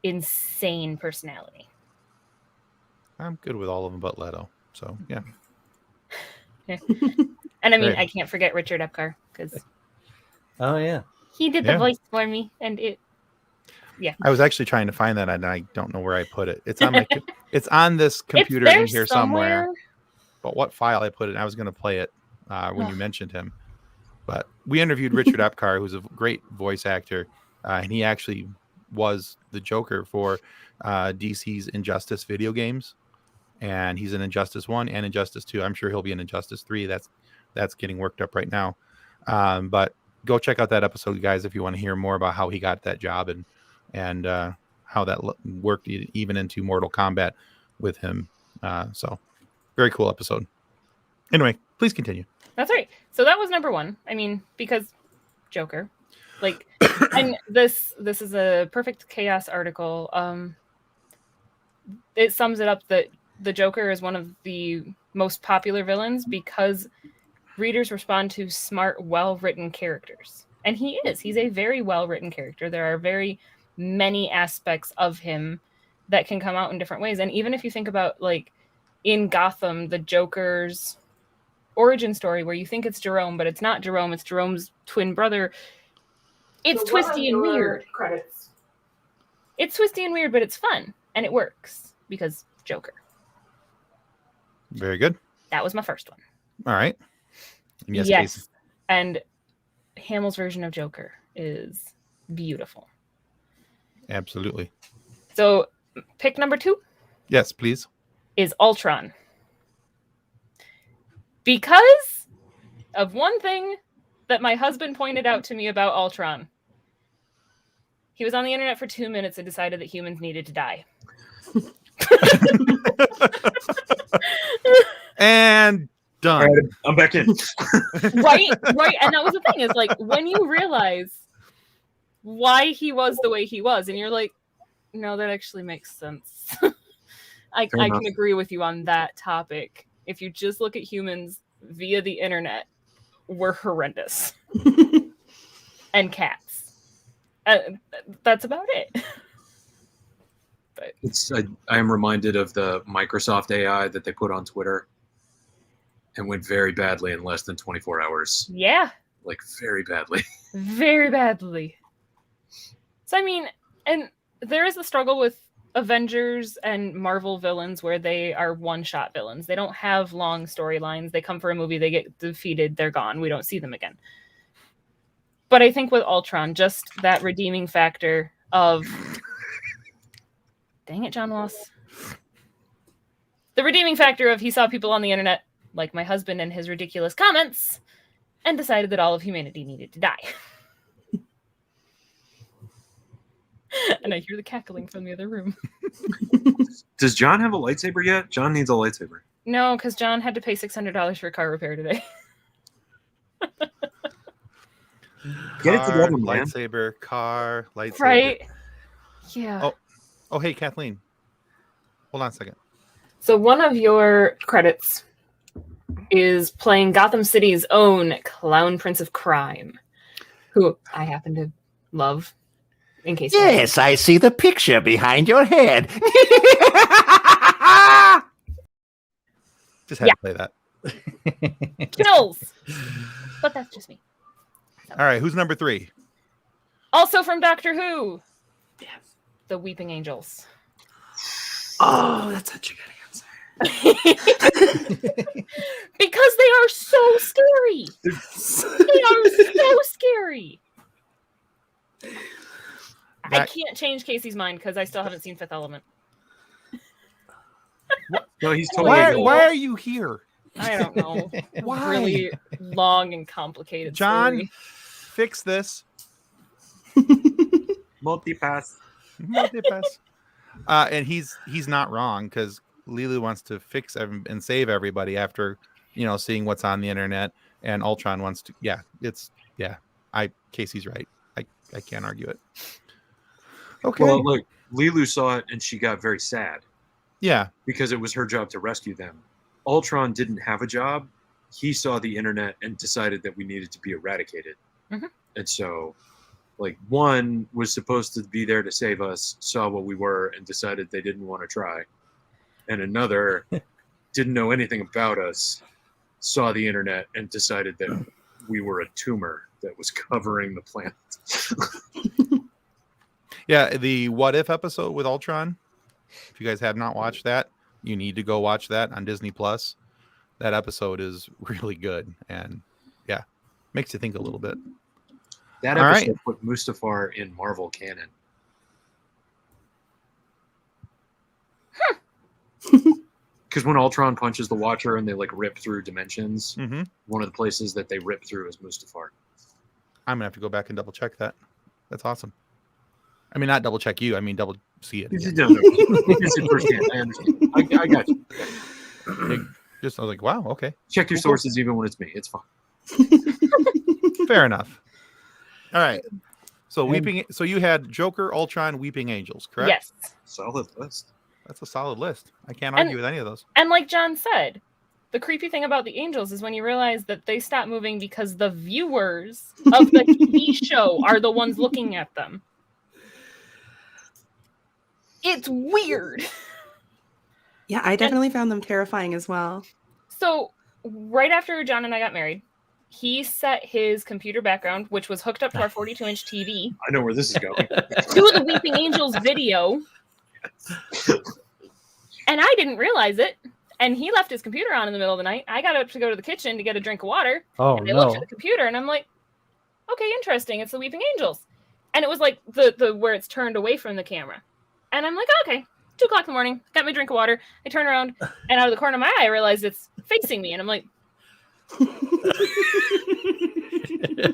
Speaker 2: insane personality.
Speaker 1: I'm good with all of them but Leto. So, yeah.
Speaker 2: And I mean,
Speaker 1: Right.
Speaker 2: I can't forget Richard Epcar, because
Speaker 3: Oh yeah.
Speaker 2: he did the voice for me, and
Speaker 1: I was actually trying to find that, and I don't know where I put it. It's on my it's on this computer
Speaker 2: it's there
Speaker 1: in here somewhere. But what file I put it in, I was going to play it when you mentioned him. But we interviewed Richard Epcar, who's a great voice actor, and he actually was the Joker for DC's Injustice video games. And he's in Injustice 1 and Injustice 2. I'm sure he'll be in Injustice 3. That's getting worked up right now. But go check out that episode, guys, if you want to hear more about how he got that job and how that worked even into Mortal Kombat with him. So very cool episode. Anyway, please continue.
Speaker 2: That's right. So that was number one. I mean, because Joker, like, and this is a Perfect Chaos article. It sums it up that the Joker is one of the most popular villains because readers respond to smart, well-written characters. And he is. He's a very well-written character. There are very many aspects of him that can come out in different ways. And even if you think about, like, in Gotham, the Joker's origin story, where you think it's Jerome, but it's not Jerome, it's Jerome's twin brother. It's twisty and weird.
Speaker 5: Credits.
Speaker 2: It's twisty and weird, but it's fun. And it works because Joker.
Speaker 1: Very good.
Speaker 2: That was my first one.
Speaker 1: All right. And yes. Casey.
Speaker 2: And Hamill's version of Joker is beautiful.
Speaker 1: Absolutely.
Speaker 2: So pick number 2
Speaker 1: Yes, please.
Speaker 2: is Ultron. Because of one thing that my husband pointed out to me about Ultron. He was on the internet for 2 minutes and decided that humans needed to die.
Speaker 1: And done.
Speaker 4: All right, I'm back in.
Speaker 2: Right. And that was the thing, is like when you realize why he was the way he was, and you're like, no, that actually makes sense. I can agree with you on that topic. If you just look at humans via the internet were horrendous. And cats. That's about it. But
Speaker 4: I am reminded of the Microsoft AI that they put on Twitter and went very badly in less than 24 hours.
Speaker 2: yeah,
Speaker 4: Like, very badly.
Speaker 2: very badly. So, I mean, and there is the struggle with Avengers and Marvel villains where they are one-shot villains. They don't have long storylines. They come for a movie, they get defeated, they're gone. We don't see them again. But I think with Ultron, just that redeeming factor of... Dang it, John Ross. The redeeming factor of he saw people on the internet, like my husband and his ridiculous comments, and decided that all of humanity needed to die. And I hear the cackling from the other room.
Speaker 4: Does John have a lightsaber yet? John needs a lightsaber.
Speaker 2: No, because John had to pay $600 for a car repair today.
Speaker 4: Get it together, man.
Speaker 1: Car, lightsaber.
Speaker 2: Right? Yeah.
Speaker 1: Oh, hey, Kathleen. Hold on a second.
Speaker 2: So one of your credits is playing Gotham City's own Clown Prince of Crime, who I happen to love. In case
Speaker 6: Yes, I see the picture behind your head.
Speaker 1: Just had to play that.
Speaker 2: kills. But that's just me.
Speaker 1: All right, who's number 3?
Speaker 2: Also from Doctor Who. Yes. The Weeping Angels.
Speaker 5: Oh, that's such a good answer.
Speaker 2: Because they are so scary. They are so scary. I can't change Casey's mind because I still haven't seen Fifth Element.
Speaker 4: No, he's totally.
Speaker 1: Why are you here?
Speaker 2: I don't know.
Speaker 1: Why?
Speaker 2: Really long and complicated.
Speaker 1: John,
Speaker 2: story.
Speaker 1: fix this.
Speaker 4: Multipass.
Speaker 1: And he's not wrong because Lilu wants to fix and save everybody after seeing what's on the internet, and Ultron wants to. Casey's right. I can't argue it. Okay.
Speaker 4: Well, look, Lilu saw it and she got very sad.
Speaker 1: Yeah.
Speaker 4: Because it was her job to rescue them. Ultron didn't have a job. He saw the internet and decided that we needed to be eradicated.
Speaker 2: Mm-hmm.
Speaker 4: And so, one was supposed to be there to save us, saw what we were, and decided they didn't want to try. And another didn't know anything about us, saw the internet, and decided that we were a tumor that was covering the planet.
Speaker 1: Yeah, the What If episode with Ultron. If you guys have not watched that, you need to go watch that on Disney Plus. That episode is really good, and makes you think a little bit.
Speaker 4: That episode put Mustafar in Marvel canon. Because when Ultron punches the Watcher and they rip through dimensions, one of the places that they rip through is Mustafar.
Speaker 1: I'm gonna have to go back and double check that. That's awesome. I mean, not double check you. I mean, double see it.
Speaker 4: It's it firsthand. I understand. I got you.
Speaker 1: I was like, wow, okay.
Speaker 4: Check your sources even when it's me. It's fine.
Speaker 1: Fair enough. All right. So So you had Joker, Ultron, Weeping Angels, correct?
Speaker 2: Yes.
Speaker 4: Solid list.
Speaker 1: That's a solid list. I can't argue with any of those.
Speaker 2: And like John said, the creepy thing about the Angels is when you realize that they stop moving because the viewers of the TV show are the ones looking at them. It's weird.
Speaker 5: Yeah, I definitely found them terrifying as well.
Speaker 2: So right after John and I got married, he set his computer background, which was hooked up to our 42-inch TV.
Speaker 4: I know where this is going.
Speaker 2: To the Weeping Angels video. And I didn't realize it. And he left his computer on in the middle of the night. I got up to go to the kitchen to get a drink of water.
Speaker 3: Oh,
Speaker 2: and I looked at the computer and I'm like, okay, interesting. It's the Weeping Angels. And it was like the where it's turned away from the camera. And I'm like, okay, 2:00 in the morning, got my drink of water. I turn around and out of the corner of my eye, I realized it's facing me. And I'm like,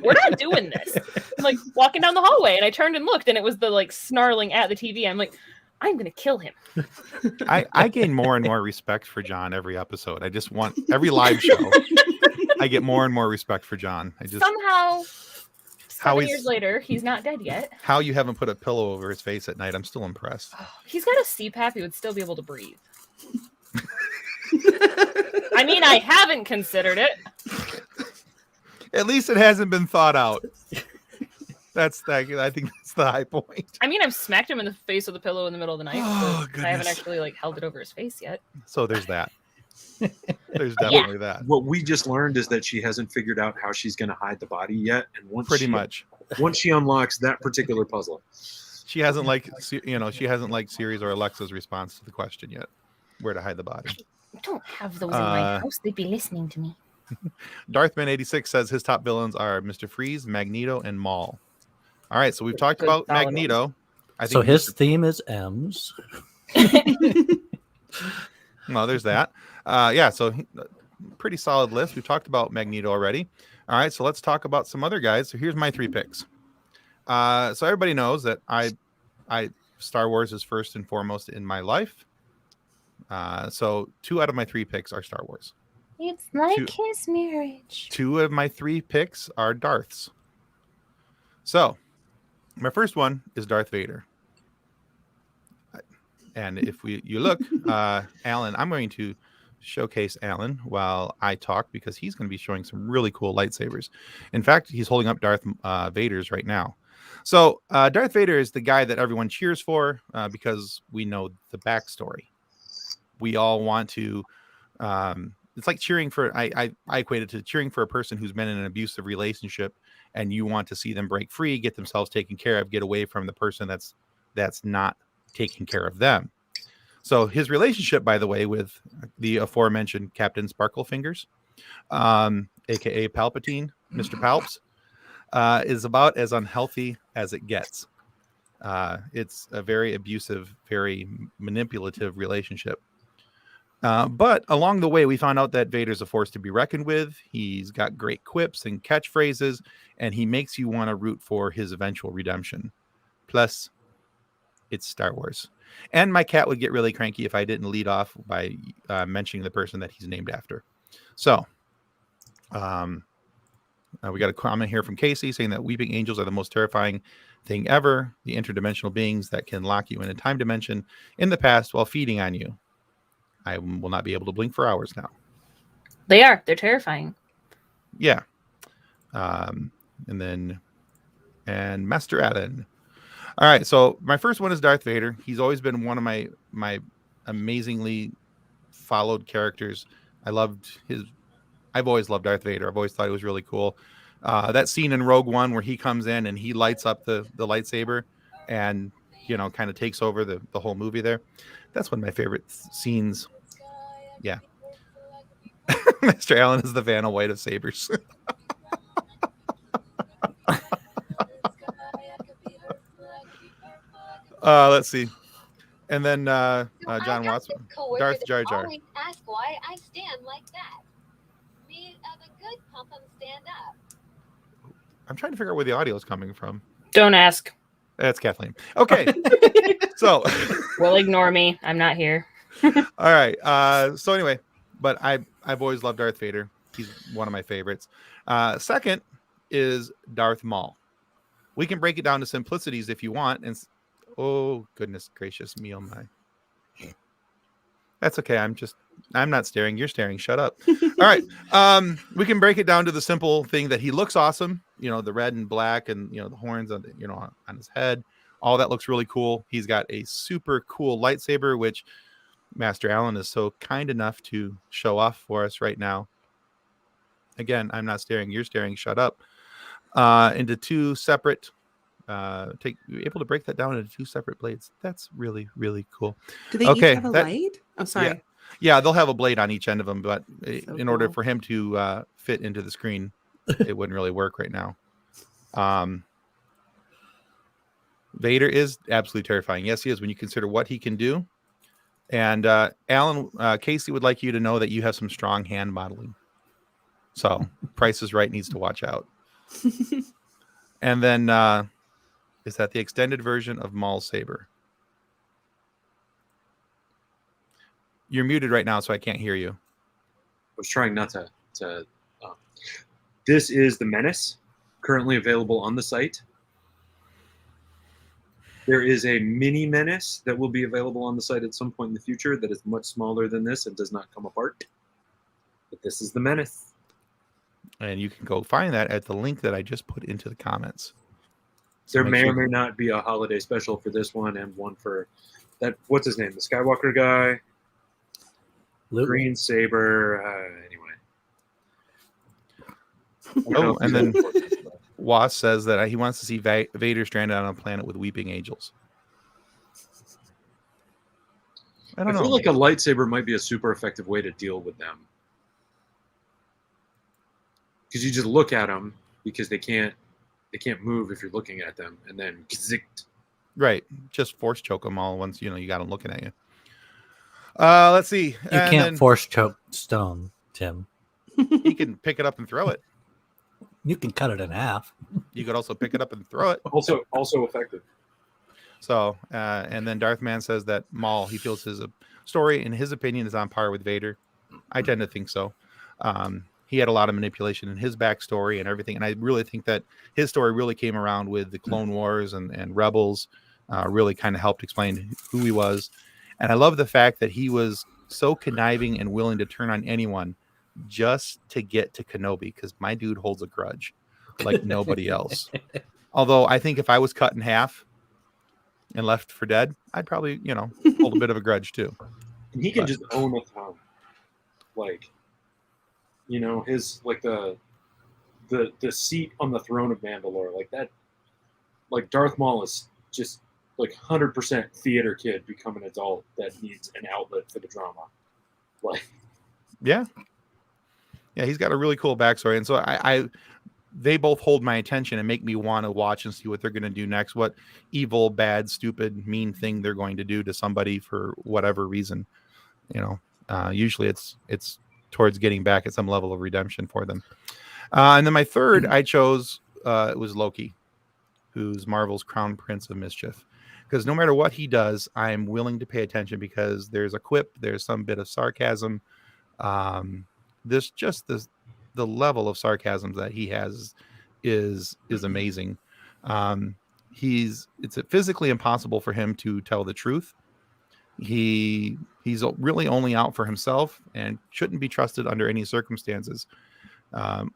Speaker 2: we're not doing this. I'm like walking down the hallway and I turned and looked and it was the snarling at the TV. I'm like, I'm going to kill him.
Speaker 1: I gain more and more respect for John every episode. I just want every live show. I get more and more respect for John.
Speaker 2: Somehow, 7 years later, he's not dead yet.
Speaker 1: How you haven't put a pillow over his face at night, I'm still impressed.
Speaker 2: Oh, he's got a CPAP. He would still be able to breathe. I mean, I haven't considered it.
Speaker 1: At least it hasn't been thought out. That's that. I think that's the high point.
Speaker 2: I mean, I've smacked him in the face with a pillow in the middle of the night,
Speaker 1: Oh,
Speaker 2: but I haven't
Speaker 1: goodness.
Speaker 2: actually like held it over his face yet.
Speaker 1: So there's that. There's definitely that.
Speaker 4: What we just learned is that she hasn't figured out how she's going to hide the body yet, and once she unlocks that particular puzzle,
Speaker 1: she hasn't liked Siri's or Alexa's response to the question yet. Where to hide the body?
Speaker 2: I don't have those in my house. They'd be listening to me.
Speaker 1: Darthman86 says his top villains are Mr. Freeze, Magneto, and Maul. All right, so we've talked
Speaker 2: Good
Speaker 1: about
Speaker 2: solid
Speaker 1: Magneto. I think
Speaker 3: So his theme is M's.
Speaker 1: Well, there's that. So pretty solid list. We've talked about Magneto already. All right, so let's talk about some other guys. So here's my 3 picks. So everybody knows that I Star Wars is first and foremost in my life. So 2 out of my 3 picks are Star Wars.
Speaker 2: It's like his marriage. 2
Speaker 1: of my 3 picks are Darths. So my first one is Darth Vader. And if you look, Alan, I'm going to showcase Alan while I talk because he's going to be showing some really cool lightsabers. In fact, he's holding up Darth Vader's right now. So Darth Vader is the guy that everyone cheers for because we know the backstory. We all want to. It's like cheering for. I equate it to cheering for a person who's been in an abusive relationship, and you want to see them break free, get themselves taken care of, get away from the person that's not taking care of them. So his relationship, by the way, with the aforementioned Captain Sparklefingers, aka Palpatine, Mr. Palps, is about as unhealthy as it gets. It's a very abusive, very manipulative relationship. But along the way, we found out that Vader's a force to be reckoned with. He's got great quips and catchphrases, and he makes you want to root for his eventual redemption. Plus, it's Star Wars. And my cat would get really cranky if I didn't lead off by mentioning the person that he's named after. So, we got a comment here from Casey saying that weeping angels are the most terrifying thing ever. The interdimensional beings that can lock you in a time dimension in the past while feeding on you. I will not be able to blink for hours now.
Speaker 2: They're terrifying.
Speaker 1: Yeah. And Master Allen. All right, so my first one is Darth Vader. He's always been one of my amazingly followed characters. I've always loved Darth Vader. I've always thought he was really cool. That scene in Rogue One where he comes in and he lights up the lightsaber and kind of takes over the whole movie there. That's one of my favorite scenes. Yeah. Mr. Allen is the Vanna White of sabers. Let's see. And then John Watson. Darth Jar Jar.
Speaker 7: Always ask why I stand like that. Me of a good pump 'em stand up.
Speaker 1: I'm trying to figure out where the audio is coming from.
Speaker 2: Don't ask.
Speaker 1: That's Kathleen. Okay. So
Speaker 2: Well, ignore me. I'm not here.
Speaker 1: all right. So anyway, but I've always loved Darth Vader. He's one of my favorites. Second is Darth Maul. We can break it down to simplicities if you want. And oh goodness gracious me, oh my. That's okay. I'm not staring. You're staring. Shut up. All right. We can break it down to the simple thing that he looks awesome. The red and black and the horns on on his head. All that looks really cool. He's got a super cool lightsaber, which Master Allen is so kind enough to show off for us right now. Again, I'm not staring. You're staring. Shut up. Into 2 separate. Able to break that down into 2 separate blades. That's really, really cool.
Speaker 5: Do they each have a light? Oh, sorry.
Speaker 1: Yeah, they'll have a blade on each end of them, but
Speaker 5: So
Speaker 1: in order
Speaker 5: cool.
Speaker 1: for him to fit into the screen, it wouldn't really work right now. Vader is absolutely terrifying. Yes, he is when you consider what he can do. And Alan, Casey would like you to know that you have some strong hand modeling. So Price is Right needs to watch out. And then is that the extended version of Maul's saber? You're muted right now, so I can't hear you.
Speaker 4: I was trying not to. This is the Menace, currently available on the site. There is a mini Menace that will be available on the site at some point in the future that is much smaller than this and does not come apart. This is the Menace.
Speaker 1: And you can go find that at the link that I just put into the comments. So
Speaker 4: There
Speaker 1: make
Speaker 4: may
Speaker 1: sure
Speaker 4: or may not be a holiday special for this one and one for that. What's his name? The Skywalker guy.
Speaker 3: Luke.
Speaker 4: Green Saber. Anyway. I don't know
Speaker 1: Oh,
Speaker 4: if
Speaker 1: and
Speaker 4: he's
Speaker 1: then
Speaker 4: ever-
Speaker 1: Was says that he wants to see Vader stranded on a planet with weeping angels. I
Speaker 4: I
Speaker 1: don't
Speaker 4: feel
Speaker 1: know.
Speaker 4: like a lightsaber might be a super effective way to deal with them. Because you just look at them because they can't move if you're looking at them, and then gzicked.
Speaker 1: Right. Just force choke them all once, you got them looking at you. Let's see.
Speaker 3: You
Speaker 1: And
Speaker 3: can't
Speaker 1: then
Speaker 3: force choke stone, Tim.
Speaker 1: he can pick it up and throw it.
Speaker 3: You can cut it in half.
Speaker 1: You could also pick it up and throw it.
Speaker 4: Also effective.
Speaker 1: So, and then Darth Man says that Maul, he feels his story, in his opinion, is on par with Vader. I tend to think so. He had a lot of manipulation in his backstory and everything. And I really think that his story really came around with the Clone Wars and Rebels, really kind of helped explain who he was. And I love the fact that he was so conniving and willing to turn on anyone just to get to Kenobi, because my dude holds a grudge like nobody else. Although I think if I was cut in half and left for dead, I'd probably, hold a bit of a grudge too.
Speaker 4: And he can just own a throne. Like, his like the seat on the throne of Mandalore, like that, like Darth Maul is just like 100% theater kid become an adult that needs an outlet for the drama. Like,
Speaker 1: yeah, he's got a really cool backstory, and so they both hold my attention and make me want to watch and see what they're going to do next. What evil, bad, stupid, mean thing they're going to do to somebody for whatever reason. Usually it's towards getting back at some level of redemption for them. And then my third I chose was Loki, who's Marvel's crown prince of mischief. Because no matter what he does, I'm willing to pay attention because there's a quip, there's some bit of sarcasm. The level of sarcasm that he has is amazing. It's physically impossible for him to tell the truth. He's really only out for himself and shouldn't be trusted under any circumstances.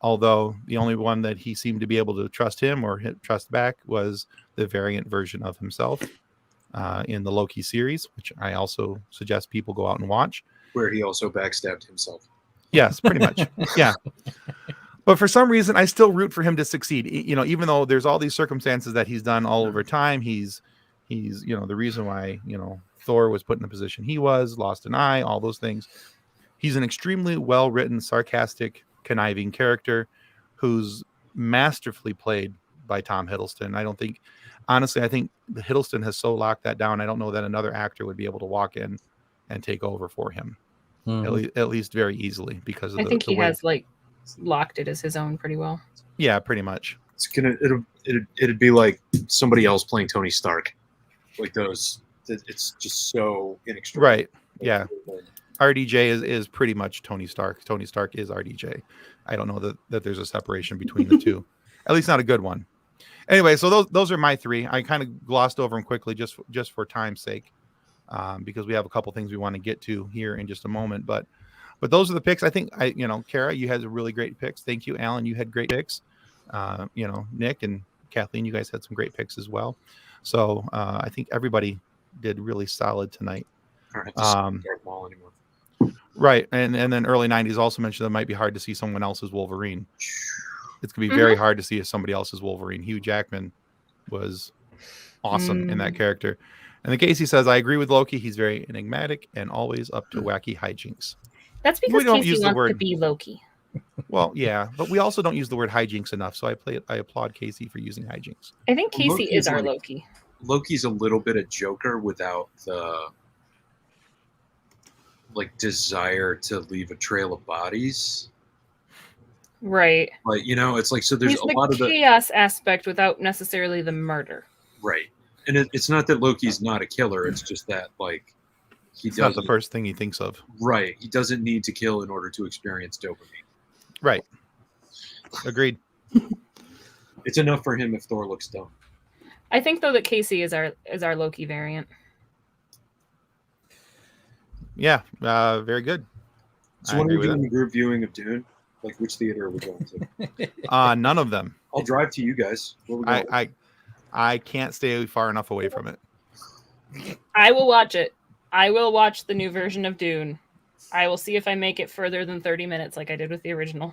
Speaker 1: Although the only one that he seemed to be able to trust him or trust back was the variant version of himself in the Loki series, which I also suggest people go out and watch.
Speaker 4: Where he also backstabbed himself.
Speaker 1: Yes, pretty much. Yeah. But for some reason, I still root for him to succeed. Even though there's all these circumstances that he's done all over time, he's the reason why, Thor was put in the position he was, lost an eye, all those things. He's an extremely well-written, sarcastic, conniving character who's masterfully played by Tom Hiddleston. I think Hiddleston has so locked that down. I don't know that another actor would be able to walk in and take over for him, at least very easily because of
Speaker 2: I think he has locked it as his own pretty well.
Speaker 1: Yeah, pretty much.
Speaker 4: It'd be like somebody else playing Tony Stark, like those. It's just so inextricable.
Speaker 1: Right. Yeah. RDJ is pretty much Tony Stark. Tony Stark is RDJ. I don't know that there's a separation between the two, at least not a good one. Anyway, so those are my three. I kind of glossed over them quickly just for time's sake, because we have a couple things we want to get to here in just a moment. But those are the picks. I think Kara, you had really great picks. Thank you, Alan. You had great picks. Nick and Kathleen, you guys had some great picks as well. So I think everybody did really solid tonight. Right, and then early 90s also mentioned it might be hard to see someone else's Wolverine. It's gonna be very hard to see somebody else's Wolverine. Hugh Jackman was awesome in that character. And then Casey says, I agree with Loki. He's very enigmatic and always up to wacky hijinks.
Speaker 2: That's because Casey wants to be Loki.
Speaker 1: Well, yeah, but we also don't use the word hijinks enough. So I applaud Casey for using hijinks.
Speaker 2: I think Casey is our Loki.
Speaker 4: Loki's a little bit of Joker without the desire to leave a trail of bodies.
Speaker 2: Right.
Speaker 4: It's like, so there's
Speaker 2: He's
Speaker 4: a lot of the
Speaker 2: chaos aspect without necessarily the murder.
Speaker 4: Right. And it's not that Loki's not a killer. It's just that
Speaker 1: It's not the first thing he thinks of.
Speaker 4: Right. He doesn't need to kill in order to experience dopamine.
Speaker 1: Right. Agreed.
Speaker 4: It's enough for him if Thor looks dumb.
Speaker 2: I think though that Casey is our Loki variant.
Speaker 1: Yeah, very good.
Speaker 4: So when are we doing the group viewing of Dune? Like, which theater are we going to?
Speaker 1: None of them.
Speaker 4: I'll drive to you guys. Where we going?
Speaker 1: I can't stay far enough away from it.
Speaker 2: I will watch it. I will watch the new version of Dune. I will see if I make it further than 30 minutes like I did with the original.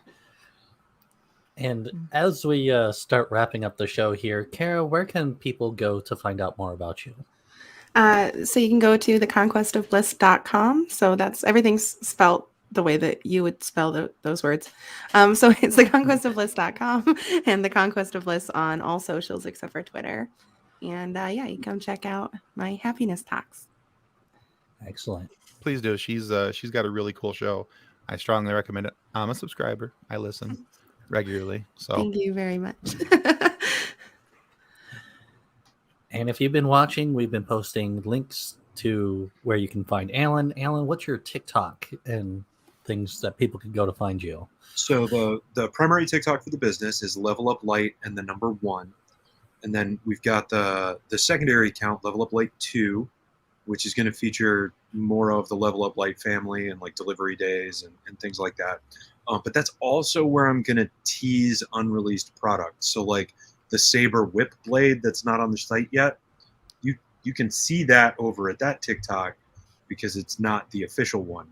Speaker 3: And as we start wrapping up the show here, Kara, where can people go to find out more about you?
Speaker 5: So you can go to theconquestofbliss.com. So that's everything's spelled the way that you would spell those words. So it's theconquestofbliss.com and The Conquest of Bliss on all socials except for Twitter. And you can come check out my happiness talks.
Speaker 3: Excellent.
Speaker 1: Please do. She's got a really cool show. I strongly recommend it. I'm a subscriber. I listen regularly. So
Speaker 5: thank you very much.
Speaker 3: And if you've been watching, we've been posting links to where you can find Alan. Alan, what's your TikTok and things that people can go to find you?
Speaker 4: So the primary TikTok for the business is Level Up Light and the number 1. And then we've got the secondary account, Level Up Light 2, which is going to feature more of the Level Up Light family and like delivery days and things like that. But that's also where I'm going to tease unreleased products. So like the Saber Whip Blade that's not on the site yet, you can see that over at that TikTok because it's not the official one.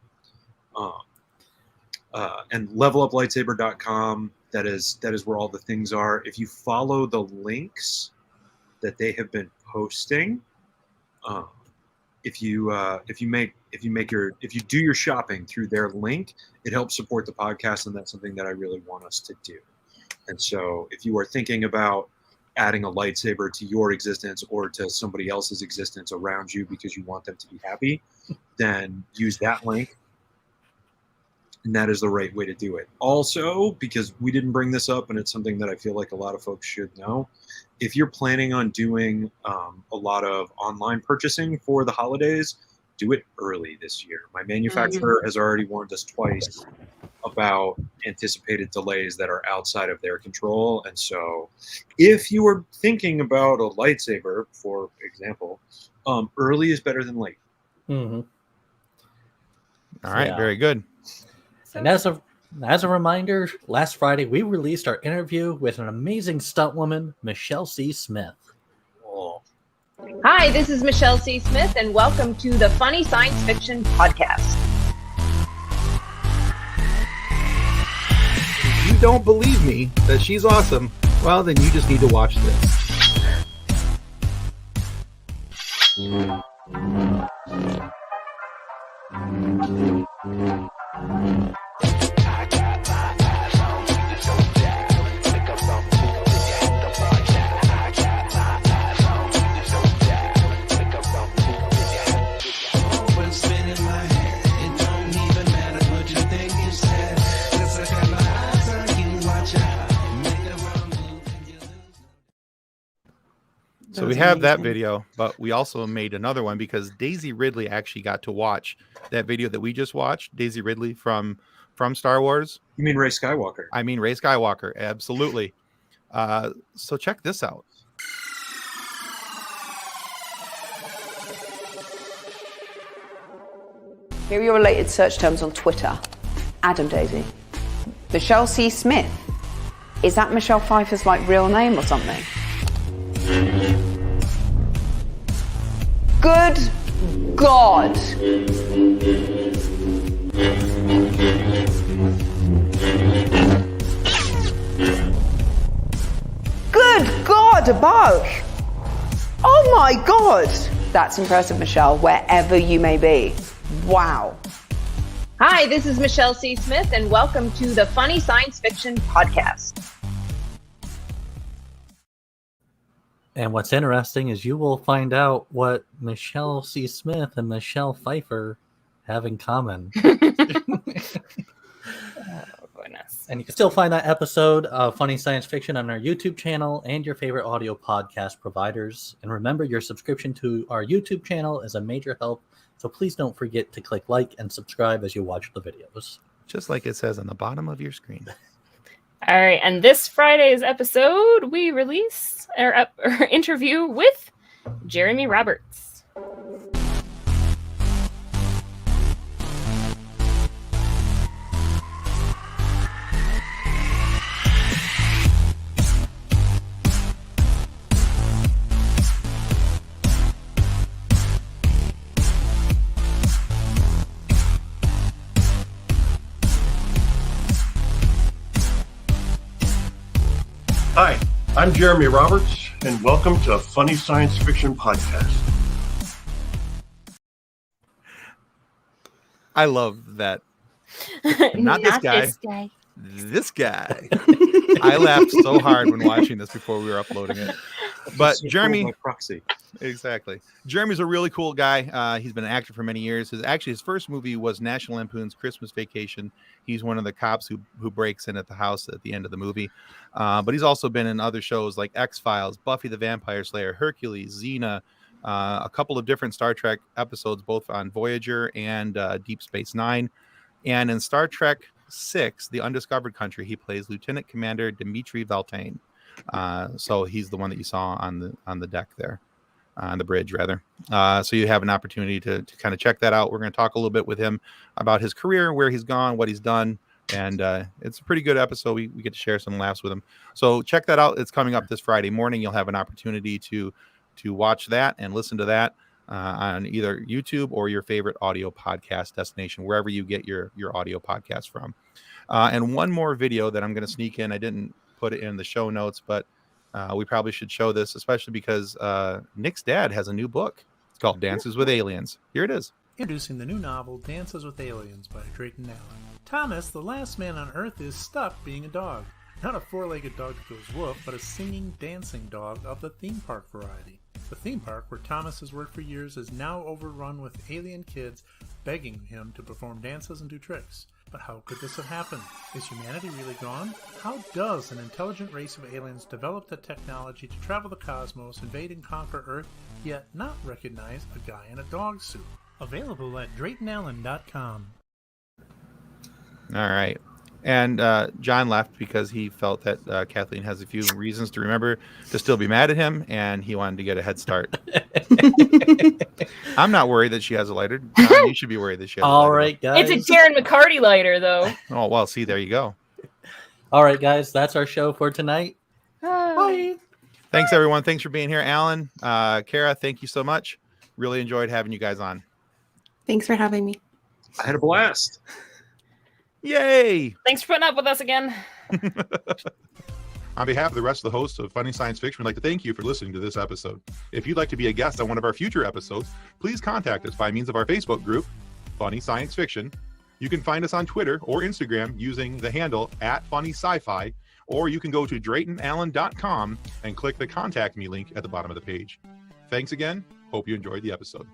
Speaker 4: And leveluplightsaber.com, that is where all the things are. If you follow the links that they have been posting, if you do your shopping through their link, it helps support the podcast, and that's something that I really want us to do. And so if you are thinking about adding a lightsaber to your existence or to somebody else's existence around you because you want them to be happy, then use that link. And that is the right way to do it. Also, because we didn't bring this up, and it's something that I feel like a lot of folks should know, if you're planning on doing a lot of online purchasing for the holidays, do it early this year. My manufacturer has already warned us twice about anticipated delays that are outside of their control. And so if you are thinking about a lightsaber, for example, early is better than late.
Speaker 3: Mm-hmm.
Speaker 1: All right, very good.
Speaker 3: And as a reminder, last Friday we released our interview with an amazing stunt woman, Michelle C. Smith.
Speaker 4: Oh.
Speaker 8: Hi, this is Michelle C. Smith, and welcome to the Funny Science Fiction Podcast.
Speaker 1: If you don't believe me that she's awesome, well, then you just need to watch this. So we have that video, but we also made another one because Daisy Ridley actually got to watch that video that we just watched. Daisy Ridley from Star Wars.
Speaker 4: You mean Rey Skywalker?
Speaker 1: I mean Rey Skywalker, absolutely. So check this out.
Speaker 9: Here are your related search terms on Twitter. Adam Daisy. Michelle C. Smith. Is that Michelle Pfeiffer's real name or something? Good God. Good God above. Oh my God. That's impressive, Michelle, wherever you may be. Wow.
Speaker 8: Hi, this is Michelle C. Smith, and welcome to the Funny Science Fiction Podcast.
Speaker 3: And what's interesting is you will find out what Michelle C. Smith and Michelle Pfeiffer have in common.
Speaker 2: Oh, goodness.
Speaker 3: And you can still find that episode of Funny Science Fiction on our YouTube channel and your favorite audio podcast providers. And remember, your subscription to our YouTube channel is a major help. So please don't forget to click like and subscribe as you watch the videos.
Speaker 1: Just like it says on the bottom of your screen.
Speaker 2: All right, and this Friday's episode, we release our interview with Jeremy Roberts.
Speaker 10: Hi, I'm Jeremy Roberts, and welcome to Funny Science Fiction Podcast.
Speaker 1: I love that. Not this guy. This guy. I laughed so hard when watching this before we were uploading it. But Jeremy,
Speaker 4: by proxy.
Speaker 1: Exactly. Jeremy's a really cool guy. He's been an actor for many years. His first movie was National Lampoon's Christmas Vacation. He's one of the cops who breaks in at the house at the end of the movie. But he's also been in other shows like X-Files, Buffy the Vampire Slayer, Hercules, Xena, a couple of different Star Trek episodes, both on Voyager and Deep Space Nine. And in Star Trek 6, The Undiscovered Country, he plays Lieutenant Commander Dimitri Valtain. So he's the one that you saw on the deck there, on the bridge rather. So you have an opportunity to kind of check that out. We're going to talk a little bit with him about his career, where he's gone, what he's done, and it's a pretty good episode. We get to share some laughs with him. So check that out. It's coming up this Friday morning. You'll have an opportunity to watch that and listen to that on either YouTube or your favorite audio podcast destination, wherever you get your audio podcast from. And one more video that I'm going to sneak in. I didn't put it in the show notes, but we probably should show this, especially because Nick's dad has a new book. It's called Dances with Aliens. Here it is.
Speaker 11: Introducing the new novel, Dances with Aliens by Drayton Allen. Thomas, the last man on Earth, is stuck being a dog. Not a four-legged dog that goes woof, but a singing, dancing dog of the theme park variety. The theme park, where Thomas has worked for years, is now overrun with alien kids begging him to perform dances and do tricks. But how could this have happened? Is humanity really gone? How does an intelligent race of aliens develop the technology to travel the cosmos, invade and conquer Earth, yet not recognize a guy in a dog suit? Available at DraytonAllen.com.
Speaker 1: All right. And John left because he felt that Kathleen has a few reasons to remember to still be mad at him, and he wanted to get a head start. I'm not worried that she has a lighter. John, you should be worried that she has a lighter.
Speaker 3: All right, guys.
Speaker 2: It's a Darren McCarty lighter, though.
Speaker 1: Oh, well, see, there you go.
Speaker 3: All right, guys. That's our show for tonight. Bye.
Speaker 1: Thanks, everyone. Thanks for being here. Alan, Kara, thank you so much. Really enjoyed having you guys on.
Speaker 5: Thanks for having me.
Speaker 4: I had a blast.
Speaker 1: Yay!
Speaker 2: Thanks for putting up with us again.
Speaker 1: On behalf of the rest of the hosts of Funny Science Fiction, we'd like to thank you for listening to this episode. If you'd like to be a guest on one of our future episodes, please contact us by means of our Facebook group, Funny Science Fiction. You can find us on Twitter or Instagram using the handle @FunnySci-Fi, or you can go to DraytonAllen.com and click the Contact Me link at the bottom of the page. Thanks again. Hope you enjoyed the episode.